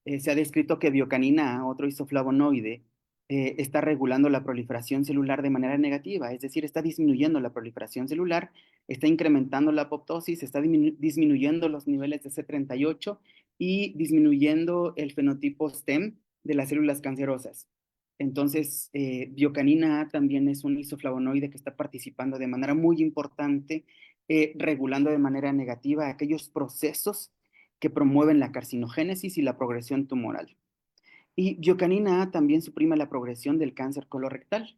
se ha descrito que biocanina A, otro isoflavonoide, está regulando la proliferación celular de manera negativa, es decir, está disminuyendo la proliferación celular, está incrementando la apoptosis, está disminuyendo los niveles de C38 y disminuyendo el fenotipo STEM de las células cancerosas. Entonces, biocanina A también es un isoflavonoide que está participando de manera muy importante, regulando de manera negativa aquellos procesos que promueven la carcinogénesis y la progresión tumoral. Y biocanina A también suprime la progresión del cáncer colorectal.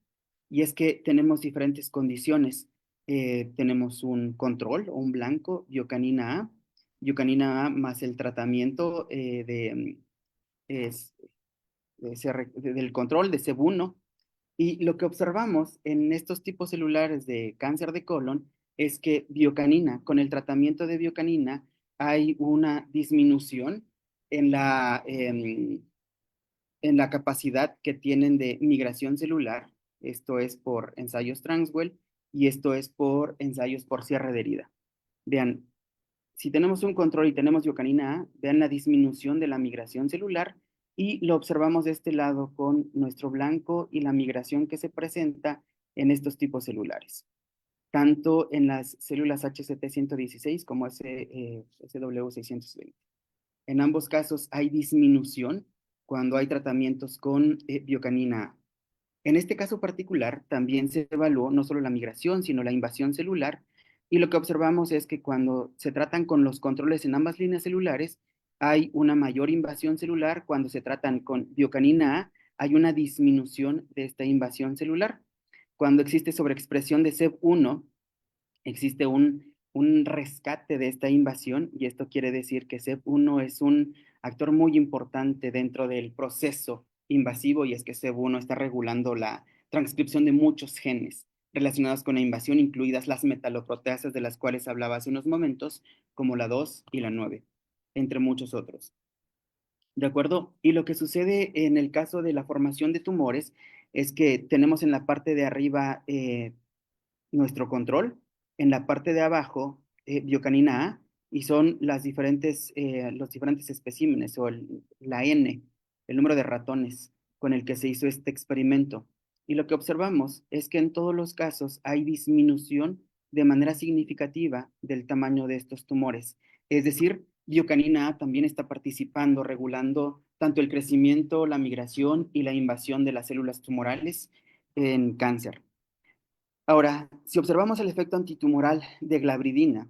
Y es que tenemos diferentes condiciones. Tenemos un control o un blanco, biocanina A más el tratamiento es, del control de SEB1. Y lo que observamos en estos tipos celulares de cáncer de colon es que biocanina, con el tratamiento de biocanina, hay una disminución en en la capacidad que tienen de migración celular. Esto es por ensayos Transwell y esto es por ensayos por cierre de herida. Vean, si tenemos un control y tenemos biocanina A, vean la disminución de la migración celular y lo observamos de este lado con nuestro blanco y la migración que se presenta en estos tipos celulares, tanto en las células HCT116 como SW620. En ambos casos hay disminución cuando hay tratamientos con biocanina A. En este caso particular, también se evaluó no solo la migración, sino la invasión celular, y lo que observamos es que cuando se tratan con los controles en ambas líneas celulares, hay una mayor invasión celular. Cuando se tratan con biocanina A, hay una disminución de esta invasión celular. Cuando existe sobreexpresión de SEB1, existe un rescate de esta invasión, y esto quiere decir que SEB1 es un actor muy importante dentro del proceso invasivo, y es que SEB1 está regulando la transcripción de muchos genes relacionados con la invasión, incluidas las metaloproteasas de las cuales hablaba hace unos momentos, como la 2 y la 9, entre muchos otros. ¿De acuerdo? Y lo que sucede en el caso de la formación de tumores es que tenemos en la parte de arriba nuestro control, en la parte de abajo biocanina A, y son los diferentes especímenes o la N, el número de ratones con el que se hizo este experimento. Y lo que observamos es que en todos los casos hay disminución de manera significativa del tamaño de estos tumores. Es decir, biocanina A también está participando, regulando tanto el crecimiento, la migración y la invasión de las células tumorales en cáncer. Ahora, si observamos el efecto antitumoral de glabridina,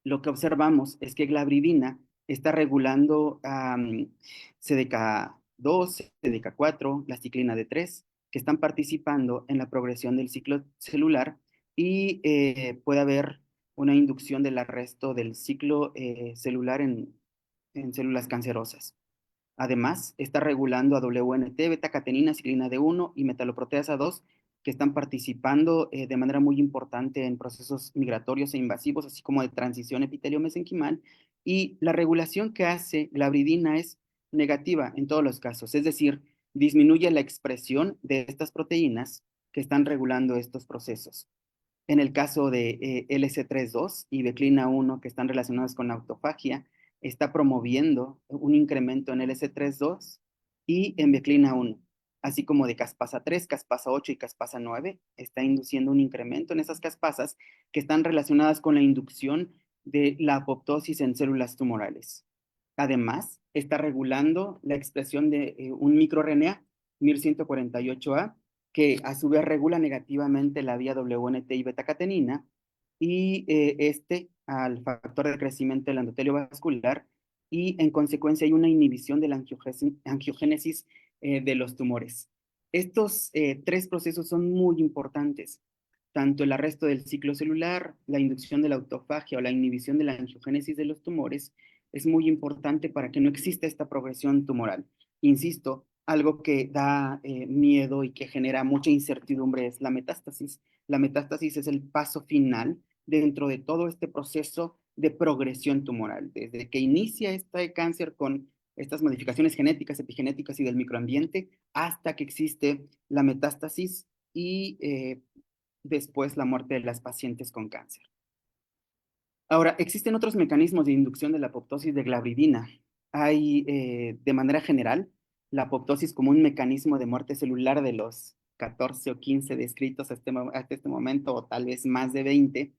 lo que observamos es que glabridina está regulando CDK2, CDK4, la ciclina D3, que están participando en la progresión del ciclo celular, y puede haber una inducción del arresto del ciclo celular en células cancerosas. Además, está regulando a WNT, beta-catenina, ciclina D1 y metaloproteasa 2, que están participando de manera muy importante en procesos migratorios e invasivos, así como de transición epitelio-mesenquimal. Y la regulación que hace la bridina es negativa en todos los casos, es decir, disminuye la expresión de estas proteínas que están regulando estos procesos. En el caso de LC32 y Beclina 1, que están relacionados con la autofagia, está promoviendo un incremento en LC32 y en Beclina 1, así como de caspasa 3, caspasa 8 y caspasa 9, está induciendo un incremento en esas caspasas que están relacionadas con la inducción de la apoptosis en células tumorales. Además, está regulando la expresión de un microRNA, MIR148A, que a su vez regula negativamente la vía WNT y beta-catenina, y al factor de crecimiento del endotelio vascular, y en consecuencia hay una inhibición de la angiogénesis de los tumores. Estos tres procesos son muy importantes, tanto el arresto del ciclo celular, la inducción de la autofagia o la inhibición de la angiogénesis de los tumores, es muy importante para que no exista esta progresión tumoral. Insisto, algo que da miedo y que genera mucha incertidumbre es la metástasis. La metástasis es el paso final dentro de todo este proceso de progresión tumoral, desde que inicia este cáncer con estas modificaciones genéticas, epigenéticas y del microambiente, hasta que existe la metástasis y después la muerte de las pacientes con cáncer. Ahora, existen otros mecanismos de inducción de la apoptosis de glabridina. Hay, de manera general, la apoptosis como un mecanismo de muerte celular de los 14 o 15 descritos hasta este momento, o tal vez más de 20.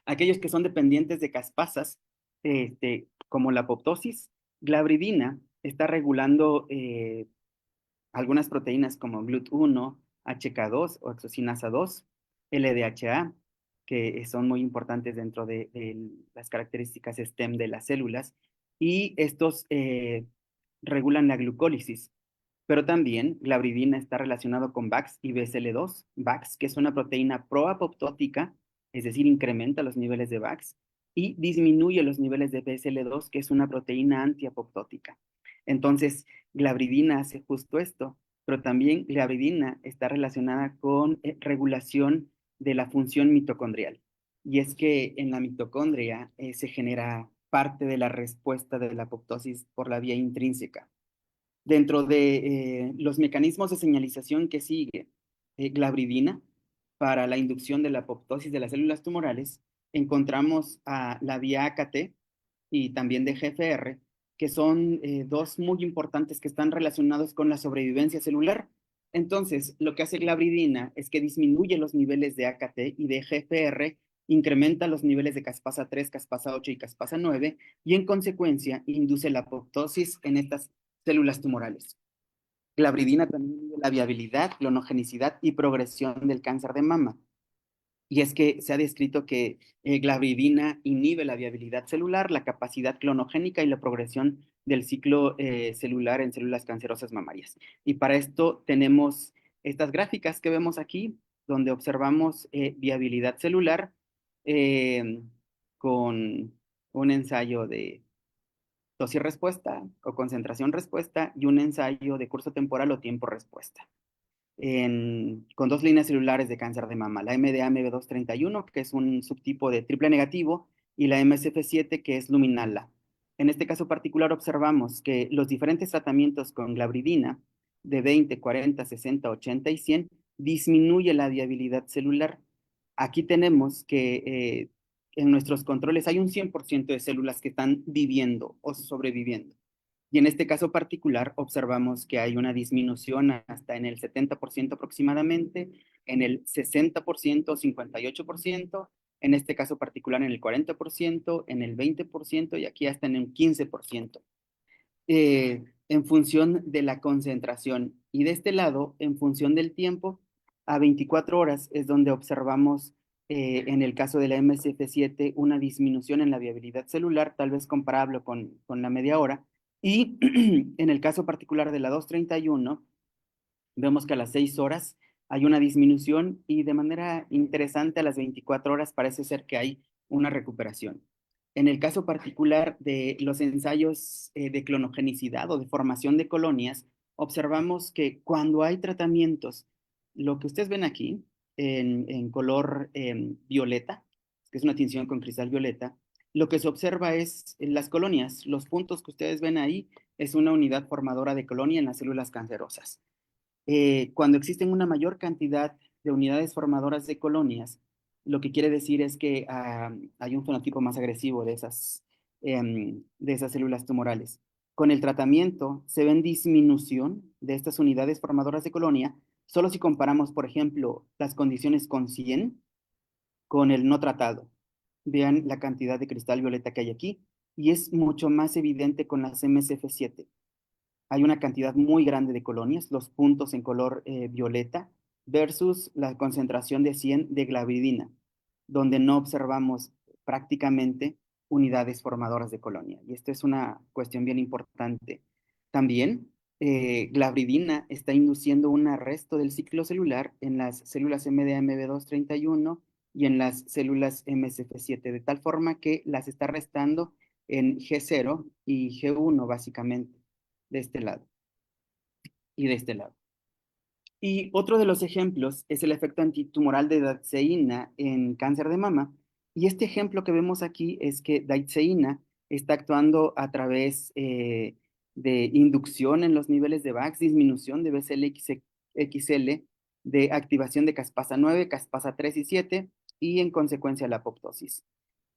Aquellos que son dependientes de caspasas, como la apoptosis, glabridina está regulando algunas proteínas como GLUT1, HK2 o exocinasa 2, LDHA, que son muy importantes dentro de las características STEM de las células, y estos regulan la glucólisis. Pero también la bridina está relacionado con VAX y BCL2, VAX, que es una proteína proapoptótica, es decir, incrementa los niveles de VAX, y disminuye los niveles de BCL2, que es una proteína antiapoptótica. Entonces, la bridina hace justo esto, pero también la bridina está relacionada con regulación de la función mitocondrial. Y es que en la mitocondria se genera parte de la respuesta de la apoptosis por la vía intrínseca. Dentro de los mecanismos de señalización que sigue glabridina para la inducción de la apoptosis de las células tumorales, encontramos a la vía AKT y también de GFR, que son dos muy importantes que están relacionados con la sobrevivencia celular. Entonces, lo que hace glabridina es que disminuye los niveles de AKT y de GFR, incrementa los niveles de caspasa 3, caspasa 8 y caspasa 9, y en consecuencia induce la apoptosis en estas células tumorales. La bridina también mide la viabilidad, clonogenicidad y progresión del cáncer de mama. Y es que se ha descrito que la bridina inhibe la viabilidad celular, la capacidad clonogénica y la progresión del ciclo celular en células cancerosas mamarias. Y para esto tenemos estas gráficas que vemos aquí, donde observamos viabilidad celular eh, con un ensayo de dosis respuesta o concentración respuesta y un ensayo de curso temporal o tiempo respuesta. Con dos líneas celulares de cáncer de mama, la MDA-MB231, que es un subtipo de triple negativo, y la MSF7, que es luminala. En este caso particular observamos que los diferentes tratamientos con glabridina de 20, 40, 60, 80 y 100 disminuye la viabilidad celular. Aquí tenemos que en nuestros controles hay un 100% de células que están viviendo o sobreviviendo. Y en este caso particular observamos que hay una disminución hasta en el 70% aproximadamente, en el 60%, 58%, en este caso particular en el 40%, en el 20% y aquí hasta en un 15%, en función de la concentración. Y de este lado, en función del tiempo, a 24 horas es donde observamos en el caso de la MSF7 una disminución en la viabilidad celular, tal vez comparable con la media hora. Y en el caso particular de la 231, vemos que a las 6 horas hay una disminución y de manera interesante a las 24 horas parece ser que hay una recuperación. En el caso particular de los ensayos de clonogenicidad o de formación de colonias, observamos que cuando hay tratamientos, lo que ustedes ven aquí en color violeta, que es una tinción con cristal violeta, lo que se observa es en las colonias, los puntos que ustedes ven ahí es una unidad formadora de colonia en las células cancerosas. Cuando existen una mayor cantidad de unidades formadoras de colonias, lo que quiere decir es que hay un fenotipo más agresivo de esas células tumorales. Con el tratamiento se ven disminución de estas unidades formadoras de colonia, solo si comparamos, por ejemplo, las condiciones con 100 con el no tratado. Vean la cantidad de cristal violeta que hay aquí y es mucho más evidente con las MSF7. Hay una cantidad muy grande de colonias, los puntos en color violeta, versus la concentración de 100 de glabridina. donde no observamos prácticamente unidades formadoras de colonia. Y esto es una cuestión bien importante. También, la bridina está induciendo un arresto del ciclo celular en las células MDMB231 y en las células MSF7, de tal forma que las está arrestando en G0 y G1, básicamente, de este lado y de este lado. Y otro de los ejemplos es el efecto antitumoral de daxeína en cáncer de mama. Y este ejemplo que vemos aquí es que daxeína está actuando a través de inducción en los niveles de VAX, disminución de BCL-XL, de activación de caspasa 9, caspasa 3 y 7, y en consecuencia la apoptosis,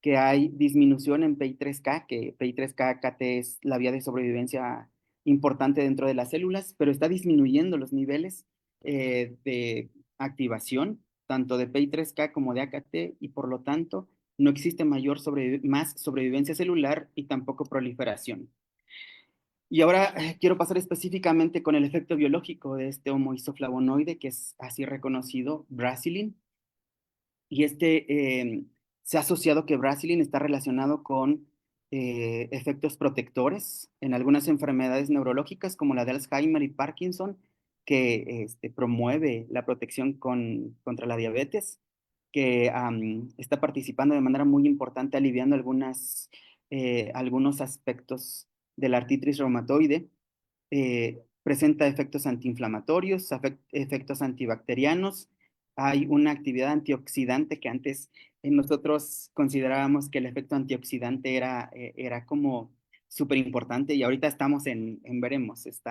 que hay disminución en PI3K, que PI3K-KT es la vía de sobrevivencia importante dentro de las células, pero está disminuyendo los niveles de activación, tanto de PI3K como de AKT, y por lo tanto no existe más sobrevivencia celular y tampoco proliferación. Y ahora quiero pasar específicamente con el efecto biológico de este homoisoflavonoide, que es así reconocido, Brasilin. Y se ha asociado que Brasilin está relacionado con efectos protectores en algunas enfermedades neurológicas como la de Alzheimer y Parkinson, que promueve la protección contra la diabetes, que está participando de manera muy importante aliviando algunos aspectos de la artritis reumatoide. Presenta efectos antiinflamatorios, efectos antibacterianos. Hay una actividad antioxidante que antes nosotros considerábamos que el efecto antioxidante era como súper importante, y ahorita estamos en veremos, es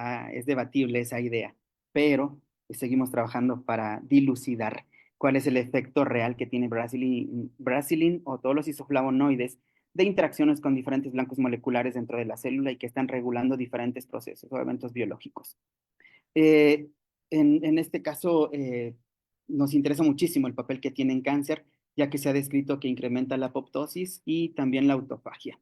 debatible esa idea, pero seguimos trabajando para dilucidar cuál es el efecto real que tiene Brasilin o todos los isoflavonoides de interacciones con diferentes blancos moleculares dentro de la célula y que están regulando diferentes procesos o eventos biológicos. Eh, en este caso, nos interesa muchísimo el papel que tiene en cáncer, ya que se ha descrito que incrementa la apoptosis y también la autofagia.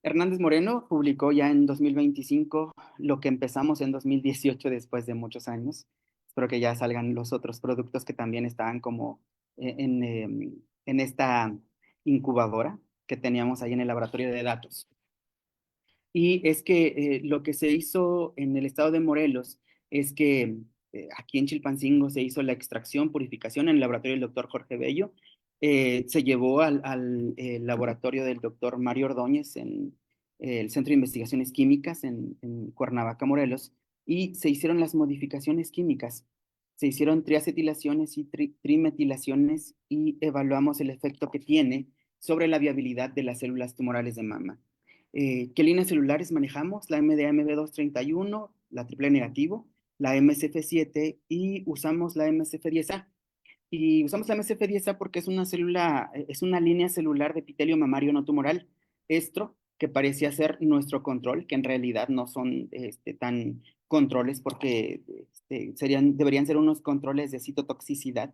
Hernández Moreno publicó ya en 2025 lo que empezamos en 2018 después de muchos años. Espero que ya salgan los otros productos que también estaban como en esta incubadora que teníamos ahí en el laboratorio de datos. Y es que lo que se hizo en el estado de Morelos es que aquí en Chilpancingo se hizo la extracción, purificación en el laboratorio del doctor Jorge Bello. Se llevó al laboratorio del doctor Mario Ordóñez en el Centro de Investigaciones Químicas en Cuernavaca, Morelos, y se hicieron las modificaciones químicas. Se hicieron triacetilaciones y trimetilaciones y evaluamos el efecto que tiene sobre la viabilidad de las células tumorales de mama. ¿Qué líneas celulares manejamos? La MDMB231, la triple negativo, la MSF7 y usamos la MSF10A. Y usamos la MSF10A porque es una línea celular de epitelio mamario no tumoral, estro, que parecía ser nuestro control, que en realidad no son tan controles porque deberían ser unos controles de citotoxicidad.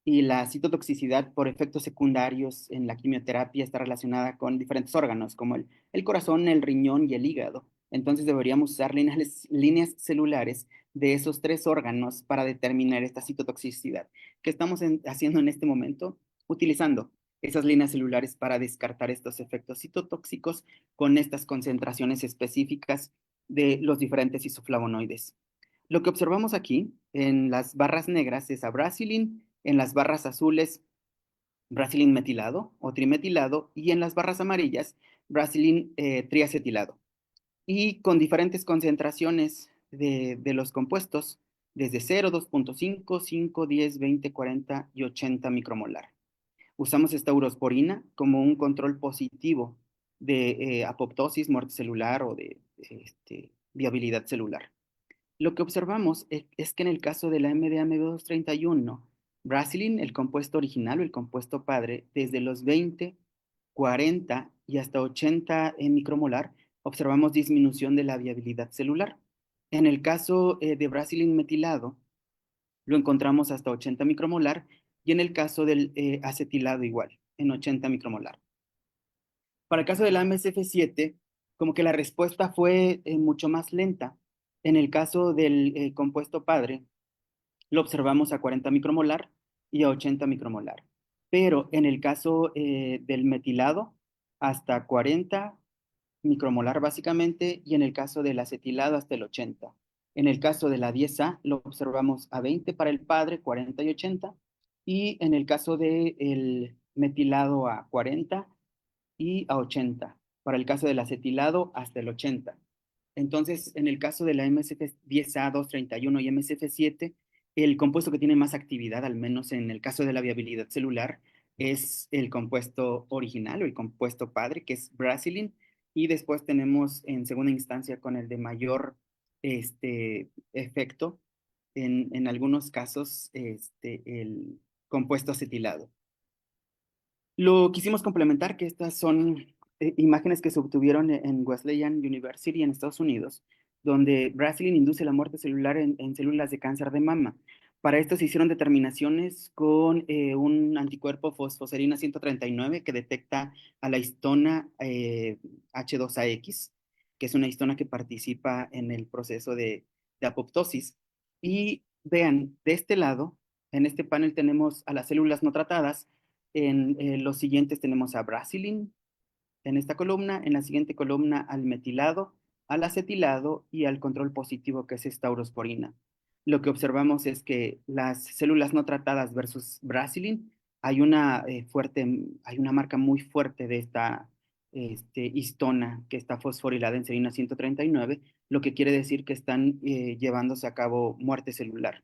Y la citotoxicidad por efectos secundarios en la quimioterapia está relacionada con diferentes órganos, como el corazón, el riñón y el hígado. Entonces deberíamos usar líneas celulares de esos tres órganos para determinar esta citotoxicidad. ¿Qué estamos haciendo en este momento? Utilizando esas líneas celulares para descartar estos efectos citotóxicos con estas concentraciones específicas de los diferentes isoflavonoides. Lo que observamos aquí en las barras negras es abrasilin, en las barras azules Brasilin metilado o trimetilado, y en las barras amarillas Brasilin triacetilado, y con diferentes concentraciones de los compuestos, desde 0, 2.5, 5, 10, 20, 40 y 80 micromolar. Usamos esta urosporina como un control positivo de apoptosis, muerte celular o de viabilidad celular. Lo que observamos es que en el caso de la MDMB231, Brasilin, el compuesto original o el compuesto padre, desde los 20, 40 y hasta 80 micromolar, observamos disminución de la viabilidad celular. En el caso de Brasilin metilado, lo encontramos hasta 80 micromolar, y en el caso del acetilado igual, en 80 micromolar. Para el caso de la MSF7, como que la respuesta fue mucho más lenta. En el caso del compuesto padre, lo observamos a 40 micromolar y a 80 micromolar. pero en el caso del metilado, hasta 40 micromolar básicamente, y en el caso del acetilado hasta el 80. En el caso de la 10A lo observamos a 20 para el padre, 40 y 80, y en el caso del metilado a 40 y a 80. Para el caso del acetilado, hasta el 80. Entonces, en el caso de la MSF10A 231 y MSF7, el compuesto que tiene más actividad, al menos en el caso de la viabilidad celular, es el compuesto original o el compuesto padre, que es Brasilin, y después tenemos en segunda instancia con el de mayor efecto, en algunos casos, el compuesto acetilado. Lo quisimos complementar que estas son imágenes que se obtuvieron en Wesleyan University en Estados Unidos, donde Brasilin induce la muerte celular en células de cáncer de mama. Para esto se hicieron determinaciones con un anticuerpo fosfoserina 139 que detecta a la histona H2AX, que es una histona que participa en el proceso de apoptosis. Y vean, de este lado, en este panel tenemos a las células no tratadas. En los siguientes tenemos a Brasilin en esta columna, en la siguiente columna al metilado, al acetilado y al control positivo que es esta urosporina. Lo que observamos es que las células no tratadas versus Brasilin, hay una marca muy fuerte de esta histona que está fosforilada en serina 139, lo que quiere decir que están llevándose a cabo muerte celular.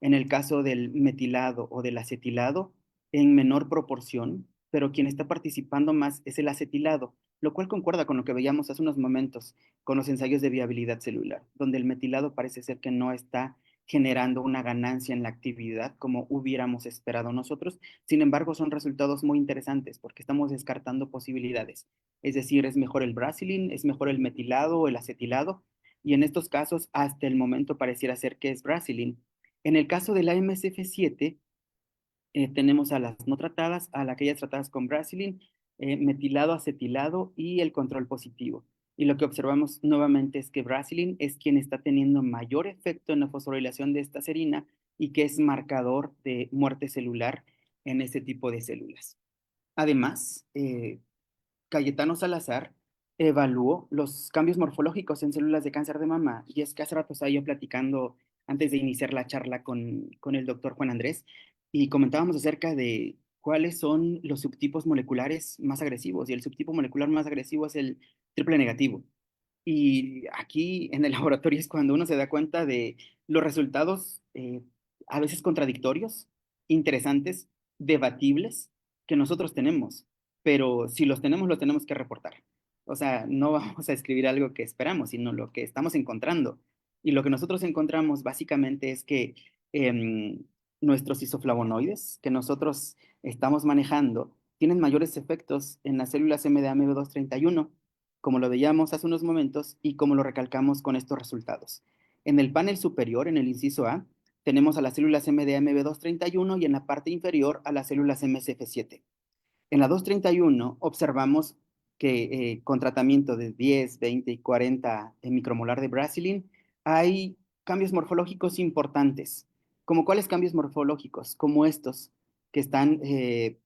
En el caso del metilado o del acetilado, en menor proporción, pero quien está participando más es el acetilado, lo cual concuerda con lo que veíamos hace unos momentos con los ensayos de viabilidad celular, donde el metilado parece ser que no está generando una ganancia en la actividad como hubiéramos esperado nosotros. Sin embargo, son resultados muy interesantes porque estamos descartando posibilidades. Es decir, es mejor el Brasilin, es mejor el metilado o el acetilado, y en estos casos, hasta el momento pareciera ser que es Brasilin. En el caso de la MSF7, tenemos a las no tratadas, a aquellas tratadas con Brasilin, metilado, acetilado y el control positivo. Y lo que observamos nuevamente es que Brasilin es quien está teniendo mayor efecto en la fosforilación de esta serina y que es marcador de muerte celular en este tipo de células. Además, Cayetano Salazar evaluó los cambios morfológicos en células de cáncer de mama. Y es que hace rato estaba yo platicando antes de iniciar la charla con el doctor Juan Andrés y comentábamos acerca de cuáles son los subtipos moleculares más agresivos. Y el subtipo molecular más agresivo es el triple negativo. Y aquí en el laboratorio es cuando uno se da cuenta de los resultados a veces contradictorios, interesantes, debatibles que nosotros tenemos. Pero si los tenemos, los tenemos que reportar. O sea, no vamos a escribir algo que esperamos, sino lo que estamos encontrando. Y lo que nosotros encontramos básicamente es que nuestros isoflavonoides que nosotros estamos manejando tienen mayores efectos en las células MDAMB231, como lo veíamos hace unos momentos y como lo recalcamos con estos resultados. En el panel superior, en el inciso A, tenemos a las células MDAMB231 y en la parte inferior a las células MSF7. En la 231 observamos que con tratamiento de 10, 20 y 40 micromolar de Brasilin hay cambios morfológicos importantes. ¿Como cuáles cambios morfológicos? Como estos, que están de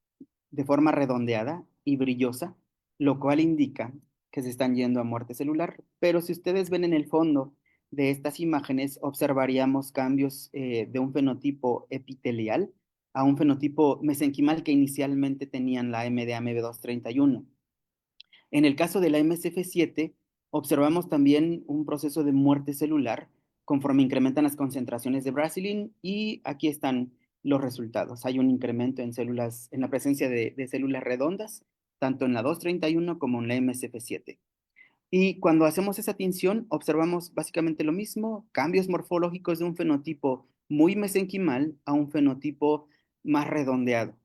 forma redondeada y brillosa, lo cual indica que se están yendo a muerte celular. Pero si ustedes ven en el fondo de estas imágenes, observaríamos cambios de un fenotipo epitelial a un fenotipo mesenquimal que inicialmente tenían la MDAMB231. En el caso de la MSF7, observamos también un proceso de muerte celular conforme incrementan las concentraciones de Brasilin y aquí están los resultados. Hay un incremento en células, en la presencia de células redondas, tanto en la 231 como en la MSF7. Y cuando hacemos esa tinción, observamos básicamente lo mismo, cambios morfológicos de un fenotipo muy mesenquimal a un fenotipo más redondeado,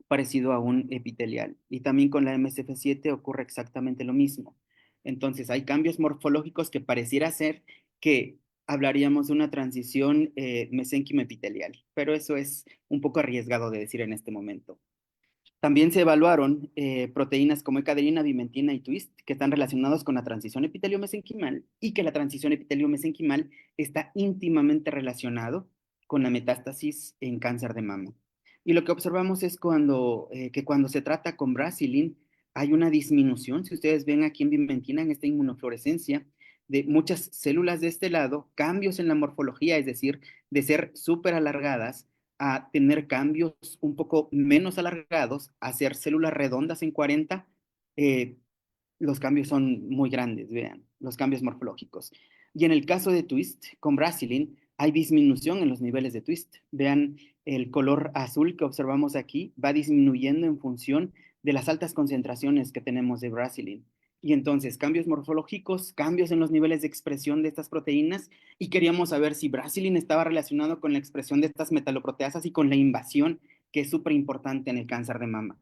parecido a un epitelial. Y también con la MSF7 ocurre exactamente lo mismo. Entonces, hay cambios morfológicos que pareciera ser que hablaríamos de una transición mesenquimo-epitelial, pero eso es un poco arriesgado de decir en este momento. También se evaluaron proteínas como ecadrina, bimentina y twist, que están relacionados con la transición epitelio-mesenquimal y que la transición epitelio-mesenquimal está íntimamente relacionado con la metástasis en cáncer de mama. Y lo que observamos es que cuando se trata con Brasilin, hay una disminución, si ustedes ven aquí en Vimentina, en esta inmunofluorescencia, de muchas células de este lado, cambios en la morfología, es decir, de ser súper alargadas a tener cambios un poco menos alargados, a ser células redondas en 40, eh, los cambios son muy grandes, vean, los cambios morfológicos. Y en el caso de Twist, con Brasilin, hay disminución en los niveles de Twist. Vean, el color azul que observamos aquí va disminuyendo en función de las altas concentraciones que tenemos de Brasilin. Y entonces, cambios morfológicos, cambios en los niveles de expresión de estas proteínas, y queríamos saber si Brasilin estaba relacionado con la expresión de estas metaloproteasas y con la invasión, que es súper importante en el cáncer de mama.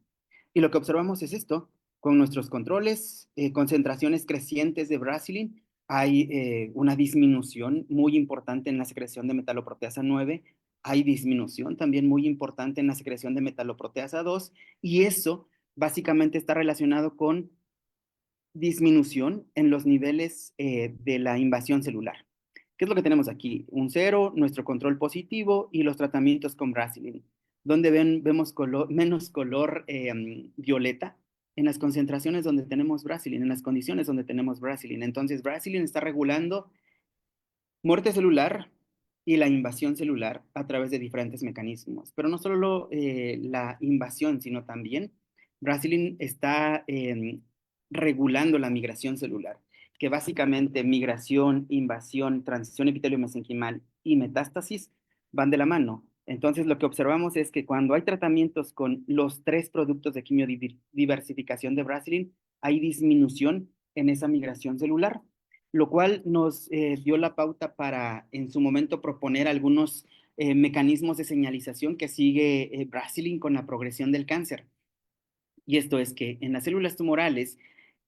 Y lo que observamos es esto, con nuestros controles, concentraciones crecientes de Brasilin, hay una disminución muy importante en la secreción de metaloproteasa 9, hay disminución también muy importante en la secreción de metaloproteasa 2, y eso básicamente está relacionado con disminución en los niveles de la invasión celular. ¿Qué es lo que tenemos aquí? Un cero, nuestro control positivo y los tratamientos con Brasilin, donde vemos menos color violeta en las concentraciones donde tenemos Brasilin, en las condiciones donde tenemos Brasilin. Entonces, Brasilin está regulando muerte celular y la invasión celular a través de diferentes mecanismos. Pero no solo la invasión, sino también Brasilin está regulando la migración celular, que básicamente migración, invasión, transición epitelio-mesenquimal y metástasis van de la mano. Entonces, lo que observamos es que cuando hay tratamientos con los tres productos de quimiodiversificación de Brasilin, hay disminución en esa migración celular, lo cual nos dio la pauta para en su momento proponer algunos mecanismos de señalización que sigue Brasilin con la progresión del cáncer. Y esto es que en las células tumorales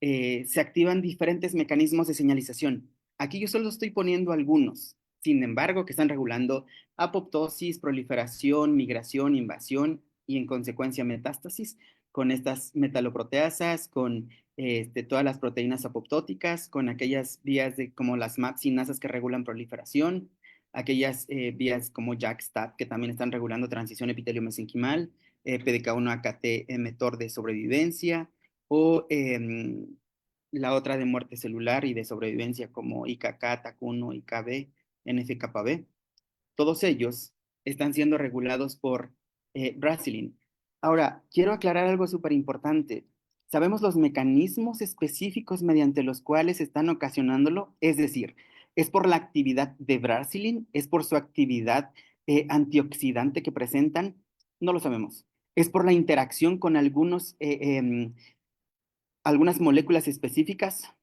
se activan diferentes mecanismos de señalización. Aquí yo solo estoy poniendo algunos, sin embargo, que están regulando apoptosis, proliferación, migración, invasión y en consecuencia metástasis con estas metaloproteasas, con todas las proteínas apoptóticas, con aquellas vías como las MAP sinasas que regulan proliferación, aquellas vías como JAK-STAT que también están regulando transición epitelio-mesenquimal, PDK1-AKT emitor de sobrevivencia, o la otra de muerte celular y de sobrevivencia como IKK, TAC1, IKB, NFKB. Todos ellos están siendo regulados por Brasilin. Ahora, quiero aclarar algo súper importante. Sabemos los mecanismos específicos mediante los cuales están ocasionándolo, es decir, es por la actividad de Brasilin, es por su actividad antioxidante que presentan, no lo sabemos. Es por la interacción con algunas moléculas específicas,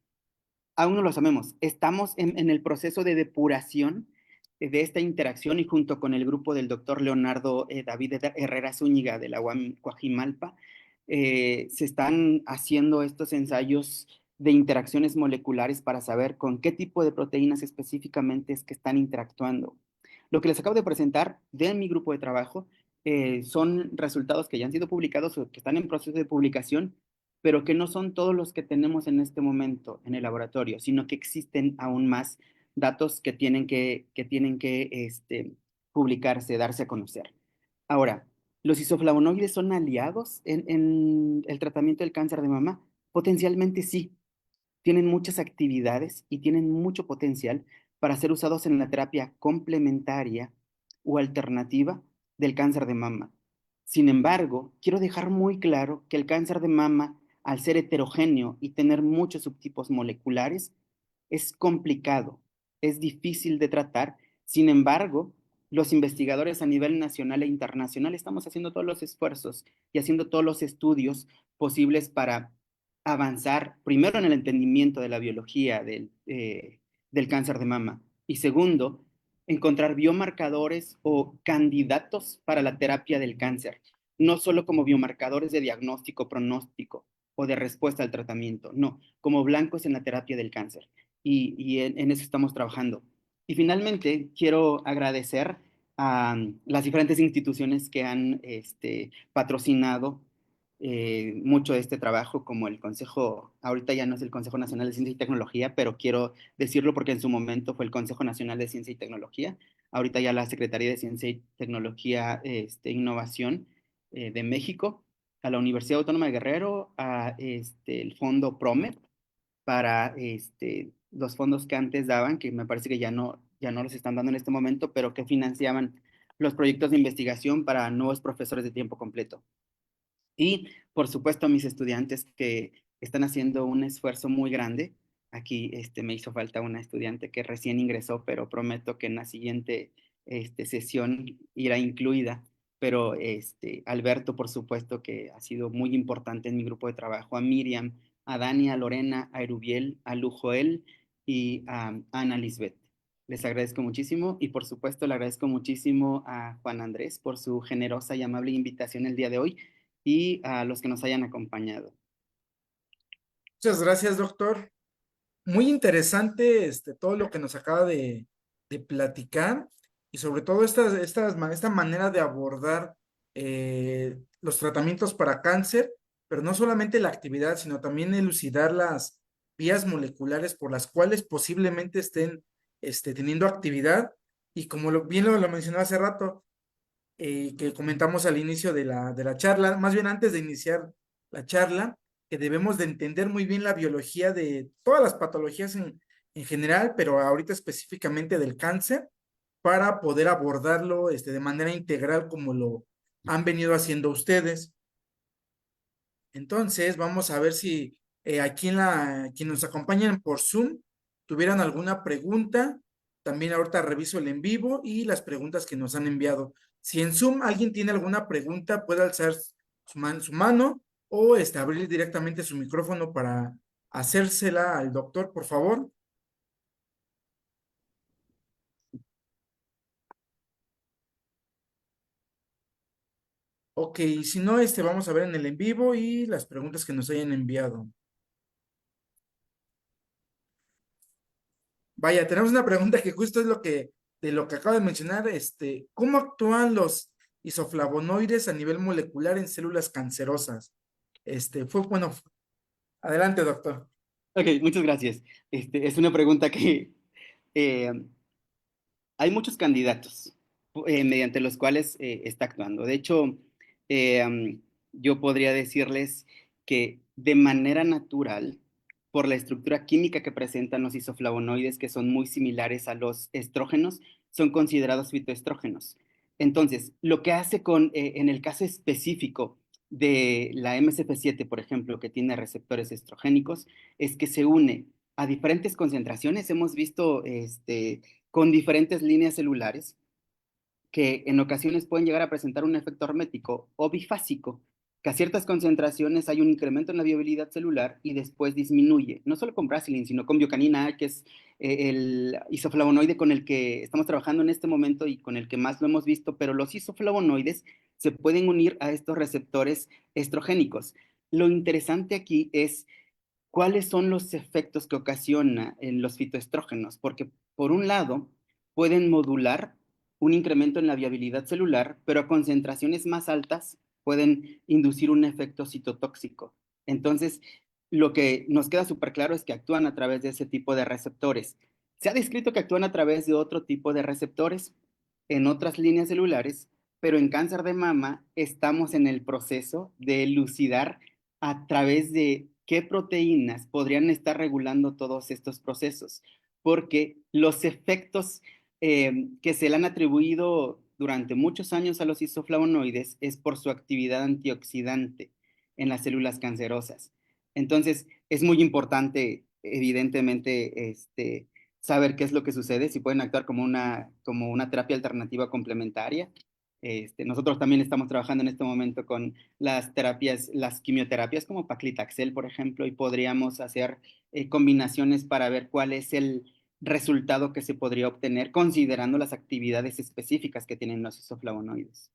aún no lo sabemos. Estamos en el proceso de depuración de esta interacción y junto con el grupo del doctor Leonardo David Herrera Zúñiga de la UAM Coajimalpa, se están haciendo estos ensayos de interacciones moleculares para saber con qué tipo de proteínas específicamente es que están interactuando. Lo que les acabo de presentar de mi grupo de trabajo son resultados que ya han sido publicados o que están en proceso de publicación, pero que no son todos los que tenemos en este momento en el laboratorio, sino que existen aún más datos que tienen que publicarse, darse a conocer. Ahora, ¿los isoflavonoides son aliados en el tratamiento del cáncer de mama? Potencialmente sí, tienen muchas actividades y tienen mucho potencial para ser usados en la terapia complementaria o alternativa del cáncer de mama. Sin embargo, quiero dejar muy claro que el cáncer de mama, al ser heterogéneo y tener muchos subtipos moleculares, es complicado, es difícil de tratar. Sin embargo, los investigadores a nivel nacional e internacional estamos haciendo todos los esfuerzos y haciendo todos los estudios posibles para avanzar, primero, en el entendimiento de la biología del cáncer de mama y segundo, encontrar biomarcadores o candidatos para la terapia del cáncer, no solo como biomarcadores de diagnóstico, pronóstico o de respuesta al tratamiento, no, como blancos en la terapia del cáncer. Y en eso estamos trabajando. Y finalmente, quiero agradecer a las diferentes instituciones que han patrocinado mucho de este trabajo, como el Consejo, ahorita ya no es el Consejo Nacional de Ciencia y Tecnología, pero quiero decirlo porque en su momento fue el Consejo Nacional de Ciencia y Tecnología, ahorita ya la Secretaría de Ciencia y Tecnología, Innovación, de México, a la Universidad Autónoma de Guerrero, a el fondo PROMEP, para los fondos que antes daban, que me parece que ya no los están dando en este momento, pero que financiaban los proyectos de investigación para nuevos profesores de tiempo completo. Y, por supuesto, a mis estudiantes que están haciendo un esfuerzo muy grande. Aquí me hizo falta una estudiante que recién ingresó, pero prometo que en la siguiente sesión irá incluida. Pero Alberto, por supuesto, que ha sido muy importante en mi grupo de trabajo, a Miriam, a Dani, a Lorena, a Erubiel, a Lujoel y a Ana Lisbeth. Les agradezco muchísimo y por supuesto le agradezco muchísimo a Juan Andrés por su generosa y amable invitación el día de hoy y a los que nos hayan acompañado. Muchas gracias, doctor. Muy interesante todo lo que nos acaba de platicar y sobre todo esta manera de abordar los tratamientos para cáncer, pero no solamente la actividad, sino también elucidar las vías moleculares por las cuales posiblemente estén teniendo actividad. Y como bien lo mencionó hace rato, que comentamos al inicio de la charla, más bien antes de iniciar la charla, que debemos de entender muy bien la biología de todas las patologías en general, pero ahorita específicamente del cáncer, para poder abordarlo de manera integral como lo han venido haciendo ustedes. Entonces, vamos a ver si aquí quienes nos acompañan por Zoom tuvieran alguna pregunta. También ahorita reviso el en vivo y las preguntas que nos han enviado. Si en Zoom alguien tiene alguna pregunta, puede alzar su mano o abrir directamente su micrófono para hacérsela al doctor, por favor. Ok, si no, vamos a ver en el en vivo y las preguntas que nos hayan enviado. Vaya, tenemos una pregunta que justo es de lo que acabo de mencionar, ¿cómo actúan los isoflavonoides a nivel molecular en células cancerosas? Bueno, adelante, doctor. Ok, muchas gracias. Es una pregunta que eh, hay muchos candidatos mediante los cuales está actuando. De hecho, yo podría decirles que de manera natural, por la estructura química que presentan los isoflavonoides, que son muy similares a los estrógenos, son considerados fitoestrógenos. Entonces, lo que hace en el caso específico de la MCP7, por ejemplo, que tiene receptores estrogénicos, es que se une a diferentes concentraciones. Hemos visto con diferentes líneas celulares que en ocasiones pueden llegar a presentar un efecto hermético o bifásico, que a ciertas concentraciones hay un incremento en la viabilidad celular y después disminuye, no solo con Brasilin, sino con biocanina A, que es el isoflavonoide con el que estamos trabajando en este momento y con el que más lo hemos visto, pero los isoflavonoides se pueden unir a estos receptores estrogénicos. Lo interesante aquí es cuáles son los efectos que ocasiona en los fitoestrógenos, porque por un lado pueden modular un incremento en la viabilidad celular, pero a concentraciones más altas pueden inducir un efecto citotóxico. Entonces, lo que nos queda súper claro es que actúan a través de ese tipo de receptores. Se ha descrito que actúan a través de otro tipo de receptores en otras líneas celulares, pero en cáncer de mama estamos en el proceso de elucidar a través de qué proteínas podrían estar regulando todos estos procesos, porque los efectos que se le han atribuido durante muchos años a los isoflavonoides es por su actividad antioxidante en las células cancerosas. Entonces, es muy importante, evidentemente, saber qué es lo que sucede, si pueden actuar como una terapia alternativa complementaria. Nosotros también estamos trabajando en este momento con las terapias, las quimioterapias como paclitaxel, por ejemplo, y podríamos hacer combinaciones para ver cuál es el resultado que se podría obtener considerando las actividades específicas que tienen los isoflavonoides.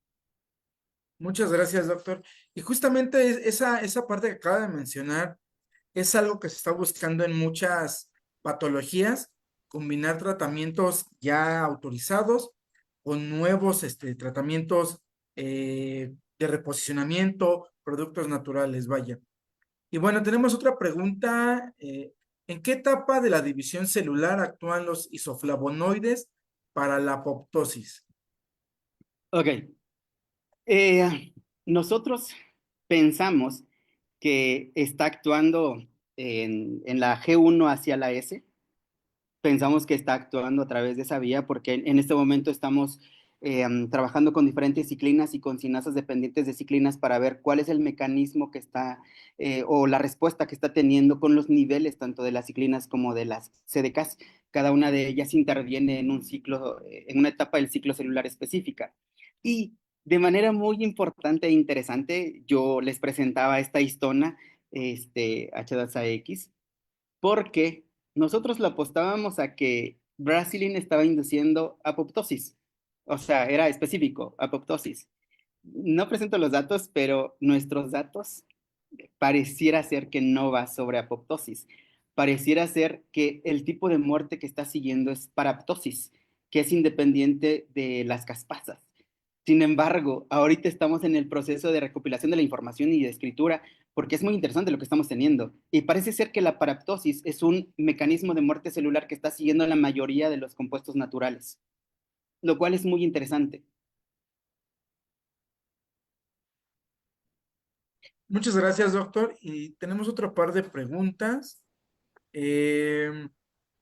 Muchas gracias, doctor. Y justamente esa parte que acaba de mencionar es algo que se está buscando en muchas patologías, combinar tratamientos ya autorizados con nuevos tratamientos de reposicionamiento, productos naturales, vaya. Y bueno, tenemos otra pregunta. ¿En qué etapa de la división celular actúan los isoflavonoides para la apoptosis? Ok. Nosotros pensamos que está actuando en la G1 hacia la S. Pensamos que está actuando a través de esa vía porque en este momento estamos trabajando con diferentes ciclinas y con sinasas dependientes de ciclinas para ver cuál es el mecanismo que está o la respuesta que está teniendo con los niveles tanto de las ciclinas como de las CDKs. Cada una de ellas interviene en un ciclo, en una etapa del ciclo celular específica. Y de manera muy importante e interesante, yo les presentaba esta histona, H2AX, porque nosotros lo apostábamos a que Brasilin estaba induciendo apoptosis, o sea, era específico, apoptosis. No presento los datos, pero nuestros datos pareciera ser que no va sobre apoptosis. Pareciera ser que el tipo de muerte que está siguiendo es paraptosis, que es independiente de las caspasas. Sin embargo, ahorita estamos en el proceso de recopilación de la información y de escritura, porque es muy interesante lo que estamos teniendo. Y parece ser que la paraptosis es un mecanismo de muerte celular que está siguiendo la mayoría de los compuestos naturales, lo cual es muy interesante. Muchas gracias, doctor. Y tenemos otro par de preguntas. Em,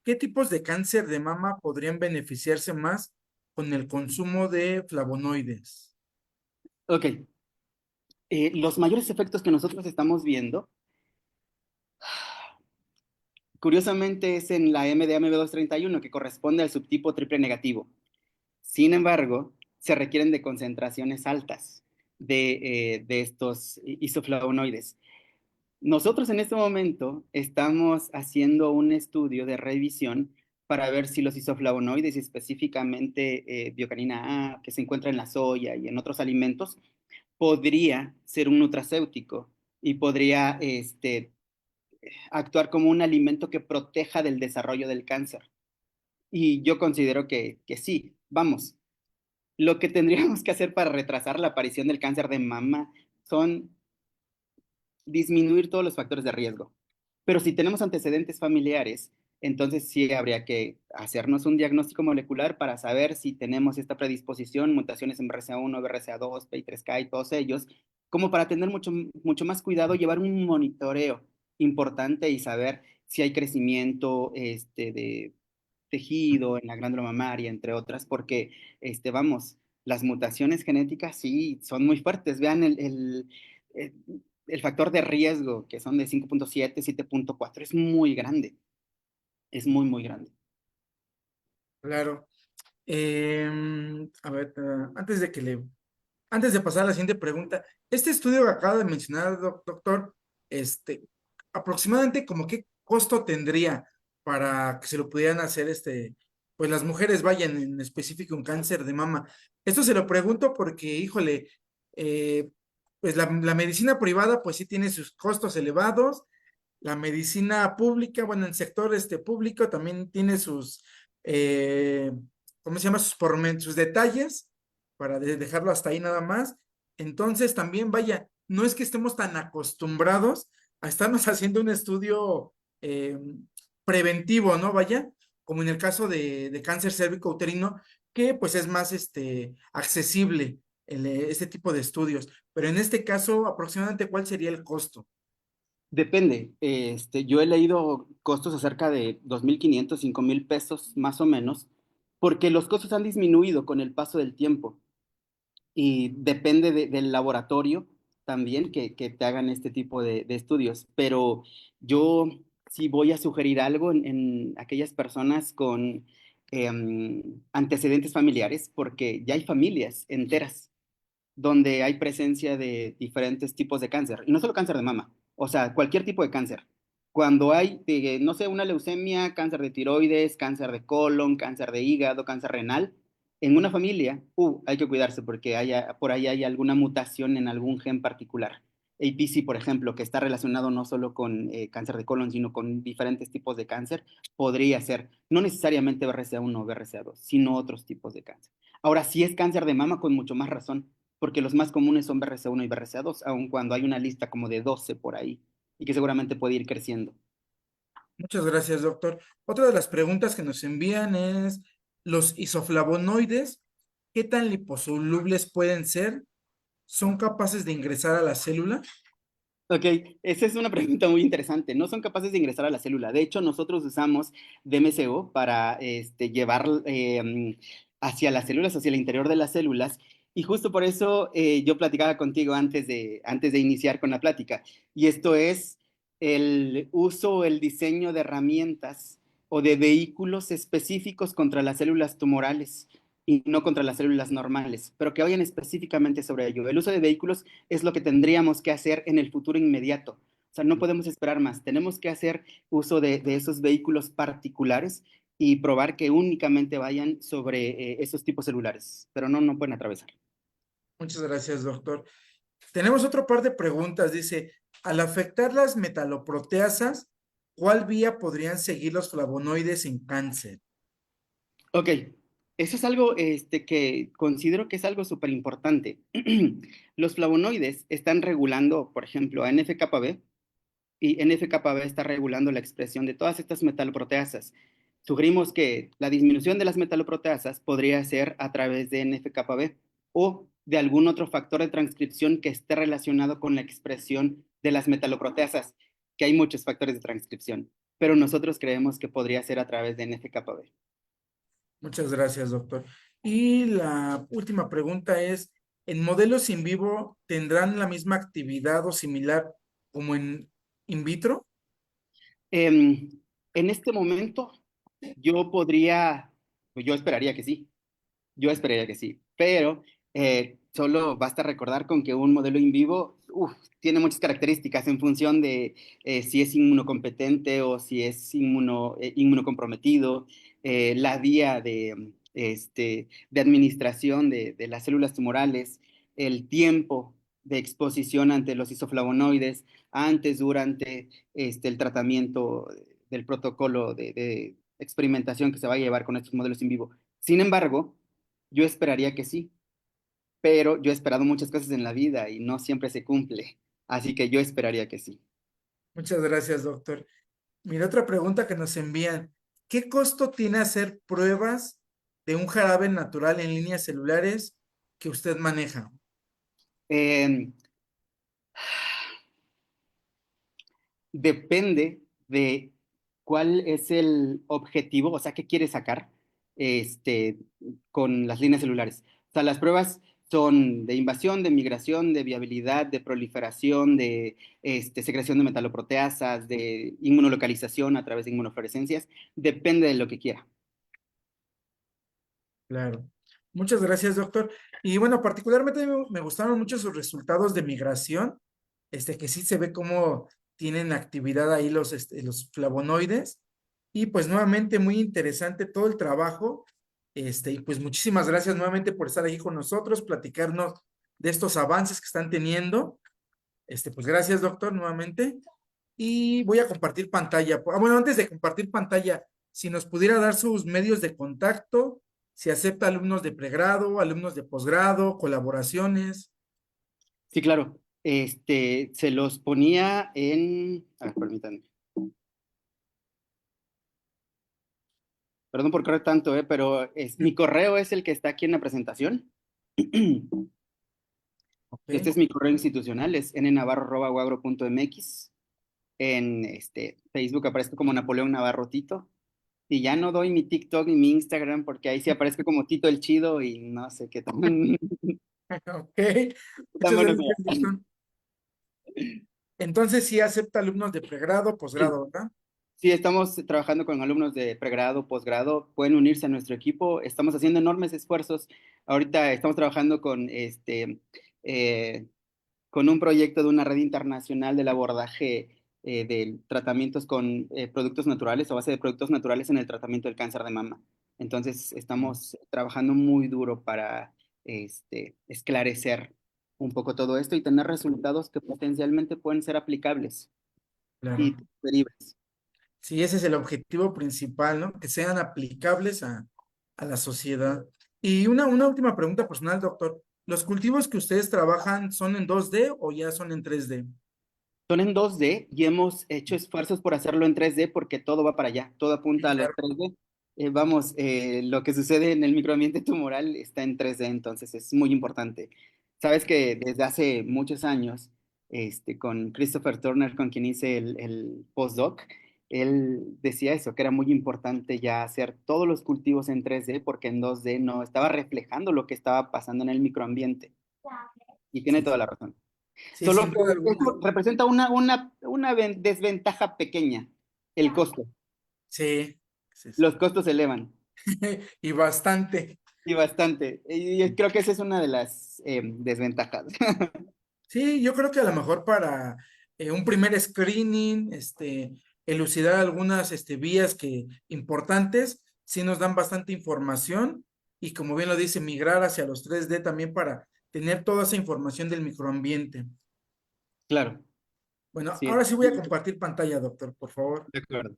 ¿Qué tipos de cáncer de mama podrían beneficiarse más con el consumo de flavonoides? Ok, los mayores efectos que nosotros estamos viendo, curiosamente, es en la MDAMB231, que corresponde al subtipo triple negativo. Sin embargo, se requieren de concentraciones altas de estos isoflavonoides. Nosotros en este momento estamos haciendo un estudio de revisión para ver si los isoflavonoides, y específicamente biocanina A, que se encuentra en la soya y en otros alimentos, podría ser un nutracéutico y podría actuar como un alimento que proteja del desarrollo del cáncer. Y yo considero que sí, vamos, lo que tendríamos que hacer para retrasar la aparición del cáncer de mama son disminuir todos los factores de riesgo. Pero si tenemos antecedentes familiares, entonces sí habría que hacernos un diagnóstico molecular para saber si tenemos esta predisposición, mutaciones en BRCA1, BRCA2, PI3K y todos ellos, como para tener mucho más cuidado, llevar un monitoreo importante y saber si hay crecimiento de tejido en la glándula mamaria, entre otras, porque, vamos, las mutaciones genéticas sí son muy fuertes. Vean eh, el factor de riesgo, que son de 5.7, 7.4, es muy grande, es muy, muy grande. Claro. A ver, antes de pasar a la siguiente pregunta, este estudio que acaba de mencionar, doctor, este, aproximadamente como qué costo tendría para que se lo pudieran hacer, pues las mujeres vayan en específico un cáncer de mama. Esto se lo pregunto porque, híjole, eh, pues la medicina privada, pues sí tiene sus costos elevados. La medicina pública, bueno, el sector público también tiene eh, ¿cómo se llama? Sus detalles, para dejarlo hasta ahí nada más. Entonces, también, vaya, no es que estemos tan acostumbrados a estarnos haciendo un estudio preventivo, ¿no? Vaya, como en el caso de cáncer cérvico-uterino, que pues es más accesible este tipo de estudios. Pero en este caso, aproximadamente, ¿cuál sería el costo? Depende. Yo he leído costos acerca de 2.500, 5.000 pesos más o menos, porque los costos han disminuido con el paso del tiempo. Y depende del laboratorio también que te hagan este tipo de estudios. Pero yo sí voy a sugerir algo en aquellas personas con antecedentes familiares, porque ya hay familias enteras donde hay presencia de diferentes tipos de cáncer, y no solo cáncer de mama, o sea, cualquier tipo de cáncer. Cuando hay, no sé, una leucemia, cáncer de tiroides, cáncer de colon, cáncer de hígado, cáncer renal, en una familia, hay que cuidarse porque por ahí hay alguna mutación en algún gen particular. APC, por ejemplo, que está relacionado no solo con cáncer de colon, sino con diferentes tipos de cáncer, podría ser, no necesariamente BRCA1 o BRCA2, sino otros tipos de cáncer. Ahora, si es cáncer de mama, con mucho más razón, porque los más comunes son BRCA1 y BRCA2, aun cuando hay una lista como de 12 por ahí, y que seguramente puede ir creciendo. Muchas gracias, doctor. Otra de las preguntas que nos envían es, ¿los isoflavonoides qué tan liposolubles pueden ser son capaces de ingresar a la célula? Ok, esa es una pregunta muy interesante. No son capaces de ingresar a la célula. De hecho, nosotros usamos DMSO para llevar hacia las células, hacia el interior de las células. Y justo por eso yo platicaba contigo antes de iniciar con la plática. Y esto es el uso o el diseño de herramientas o de vehículos específicos contra las células tumorales y no contra las células normales, pero que vayan específicamente sobre ello. El uso de vehículos es lo que tendríamos que hacer en el futuro inmediato. O sea, no podemos esperar más. Tenemos que hacer uso de esos vehículos particulares y probar que únicamente vayan sobre esos tipos celulares, pero no pueden atravesar. Muchas gracias, doctor. Tenemos otro par de preguntas. Dice, al afectar las metaloproteasas, ¿cuál vía podrían seguir los flavonoides en cáncer? Ok, eso es algo que considero que es algo súper importante. Los flavonoides están regulando, por ejemplo, a NF-κB, y NF-κB está regulando la expresión de todas estas metaloproteasas. Sugerimos que la disminución de las metaloproteasas podría ser a través de NF-κB o de algún otro factor de transcripción que esté relacionado con la expresión de las metaloproteasas, que hay muchos factores de transcripción, pero nosotros creemos que podría ser a través de NF-κB. Muchas gracias, doctor. Y la última pregunta es, ¿en modelos in vivo tendrán la misma actividad o similar como en in vitro? Em, en este momento, yo podría, yo esperaría que sí. Yo esperaría que sí, pero solo basta recordar con que un modelo in vivo tiene muchas características en función de si es inmunocompetente o si es inmunocomprometido, la vía de administración de las células tumorales, el tiempo de exposición ante los isoflavonoides, antes, durante el tratamiento del protocolo de experimentación que se va a llevar con estos modelos in vivo. Sin embargo, yo esperaría que sí, pero yo he esperado muchas cosas en la vida y no siempre se cumple, así que yo esperaría que sí. Muchas gracias, doctor. Mira, otra pregunta que nos envían. ¿Qué costo tiene hacer pruebas de un jarabe natural en líneas celulares que usted maneja? Eh, Depende de cuál es el objetivo, o sea, qué quieres sacar este, con las líneas celulares. O sea, las pruebas son de invasión, de migración, de viabilidad, de proliferación, de secreción de metaloproteasas, de inmunolocalización a través de inmunofluorescencias. Depende de lo que quiera. Claro. Muchas gracias, doctor. Y bueno, particularmente me gustaron mucho sus resultados de migración, que sí se ve cómo tienen actividad ahí los flavonoides. Y pues nuevamente muy interesante todo el trabajo. Y pues muchísimas gracias nuevamente por estar aquí con nosotros, platicarnos de estos avances que están teniendo. Pues gracias, doctor, nuevamente. Y voy a compartir pantalla. Bueno, antes de compartir pantalla, si nos pudiera dar sus medios de contacto, si acepta alumnos de pregrado, alumnos de posgrado, colaboraciones. Sí, claro. Se los ponía en... A ver, permítanme. Perdón por correr tanto, pero mi correo es el que está aquí en la presentación. Este Ok. es mi correo institucional, es nnavarro@guagro.mx. En Facebook aparezco como Napoleón Navarro Tito. Y ya no doy mi TikTok ni mi Instagram porque ahí sí aparezco como Tito el Chido y no sé qué tan, Ok. tan Muchas bueno gracias, sea. doctor. Entonces sí acepta alumnos de pregrado, Sí, posgrado, ¿verdad? sí, estamos trabajando con alumnos de pregrado, posgrado, pueden unirse a nuestro equipo. Estamos haciendo enormes esfuerzos. Ahorita estamos trabajando eh, con un proyecto de una red internacional del abordaje de tratamientos con productos naturales o base de productos naturales en el tratamiento del cáncer de mama. Entonces, estamos trabajando muy duro para esclarecer un poco todo esto y tener resultados que potencialmente pueden ser aplicables y Claro. transferibles. Sí, ese es el objetivo principal, ¿no? Que sean aplicables a la sociedad. Y una última pregunta personal, doctor. ¿Los cultivos que ustedes trabajan son en 2D o ya son en 3D? Son en 2D y hemos hecho esfuerzos por hacerlo en 3D porque todo va para allá, todo Sí, apunta a los claro. 3D. Vamos, lo que sucede en el microambiente tumoral está en 3D, entonces es muy importante. Sabes que desde hace muchos años, con Christopher Turner, con quien hice el postdoc, él decía eso, que era muy importante ya hacer todos los cultivos en 3D porque en 2D no estaba reflejando lo que estaba pasando en el microambiente. Y tiene Sí, toda la razón. sí, Solo sin que duda alguna. eso representa una desventaja pequeña, el costo. Sí, sí, sí. Los costos se elevan. Y bastante. Y bastante. Y creo que esa es una de las desventajas. Sí, yo creo que a lo mejor para un primer screening, elucidar algunas vías importantes, sí nos dan bastante información y como bien lo dice, migrar hacia los 3D también para tener toda esa información del microambiente. Claro, Bueno, sí, ahora sí voy a compartir pantalla, doctor, por favor. de acuerdo.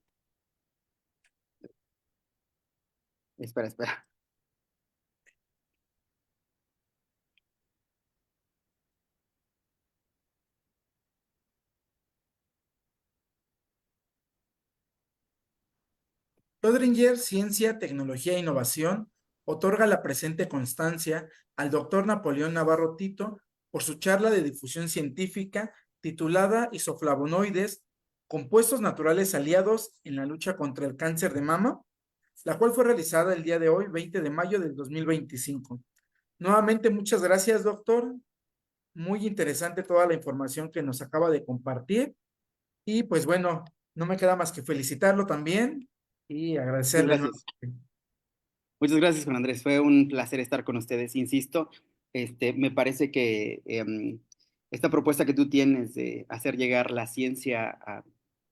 Espera, espera. Schrödinger Ciencia, Tecnología e Innovación otorga la presente constancia al doctor Napoleón Navarro Tito por su charla de difusión científica titulada Isoflavonoides, compuestos naturales aliados en la lucha contra el cáncer de mama, la cual fue realizada el día de hoy, 20 de mayo del 2025. Nuevamente, muchas gracias, doctor. Muy interesante toda la información que nos acaba de compartir. Y pues bueno, no me queda más que felicitarlo también y Muchas agradecerle gracias. nuevamente. Muchas gracias, Juan Andrés. Fue un placer estar con ustedes. Insisto, me parece que esta propuesta que tú tienes de hacer llegar la ciencia a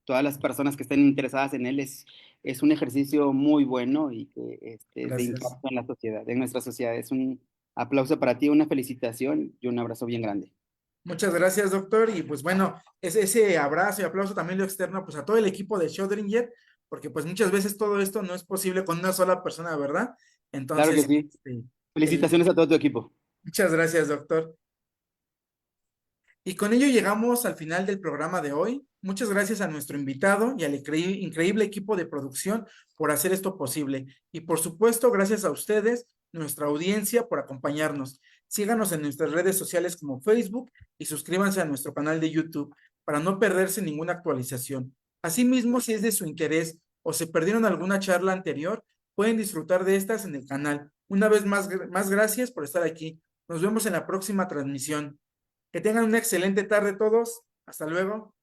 todas las personas que estén interesadas en él es un ejercicio muy bueno y que de Gracias. impacto en la sociedad, en nuestra sociedad. Es un aplauso para ti, una felicitación y un abrazo bien grande. Muchas gracias, doctor. Y pues bueno, ese abrazo y aplauso también lo externo pues a todo el equipo de Schrödinger, porque pues muchas veces todo esto no es posible con una sola persona, ¿verdad? Claro que Entonces, sí. el, Felicitaciones a todo tu equipo. muchas gracias, doctor. Y con ello llegamos al final del programa de hoy. Muchas gracias a nuestro invitado y al increíble equipo de producción por hacer esto posible. Y por supuesto, gracias a ustedes, nuestra audiencia, por acompañarnos. Síganos en nuestras redes sociales como Facebook y suscríbanse a nuestro canal de YouTube para no perderse ninguna actualización. Asimismo, si es de su interés o se perdieron alguna charla anterior, pueden disfrutar de estas en el canal. Una vez más gracias por estar aquí. Nos vemos en la próxima transmisión. Que tengan una excelente tarde todos. Hasta luego.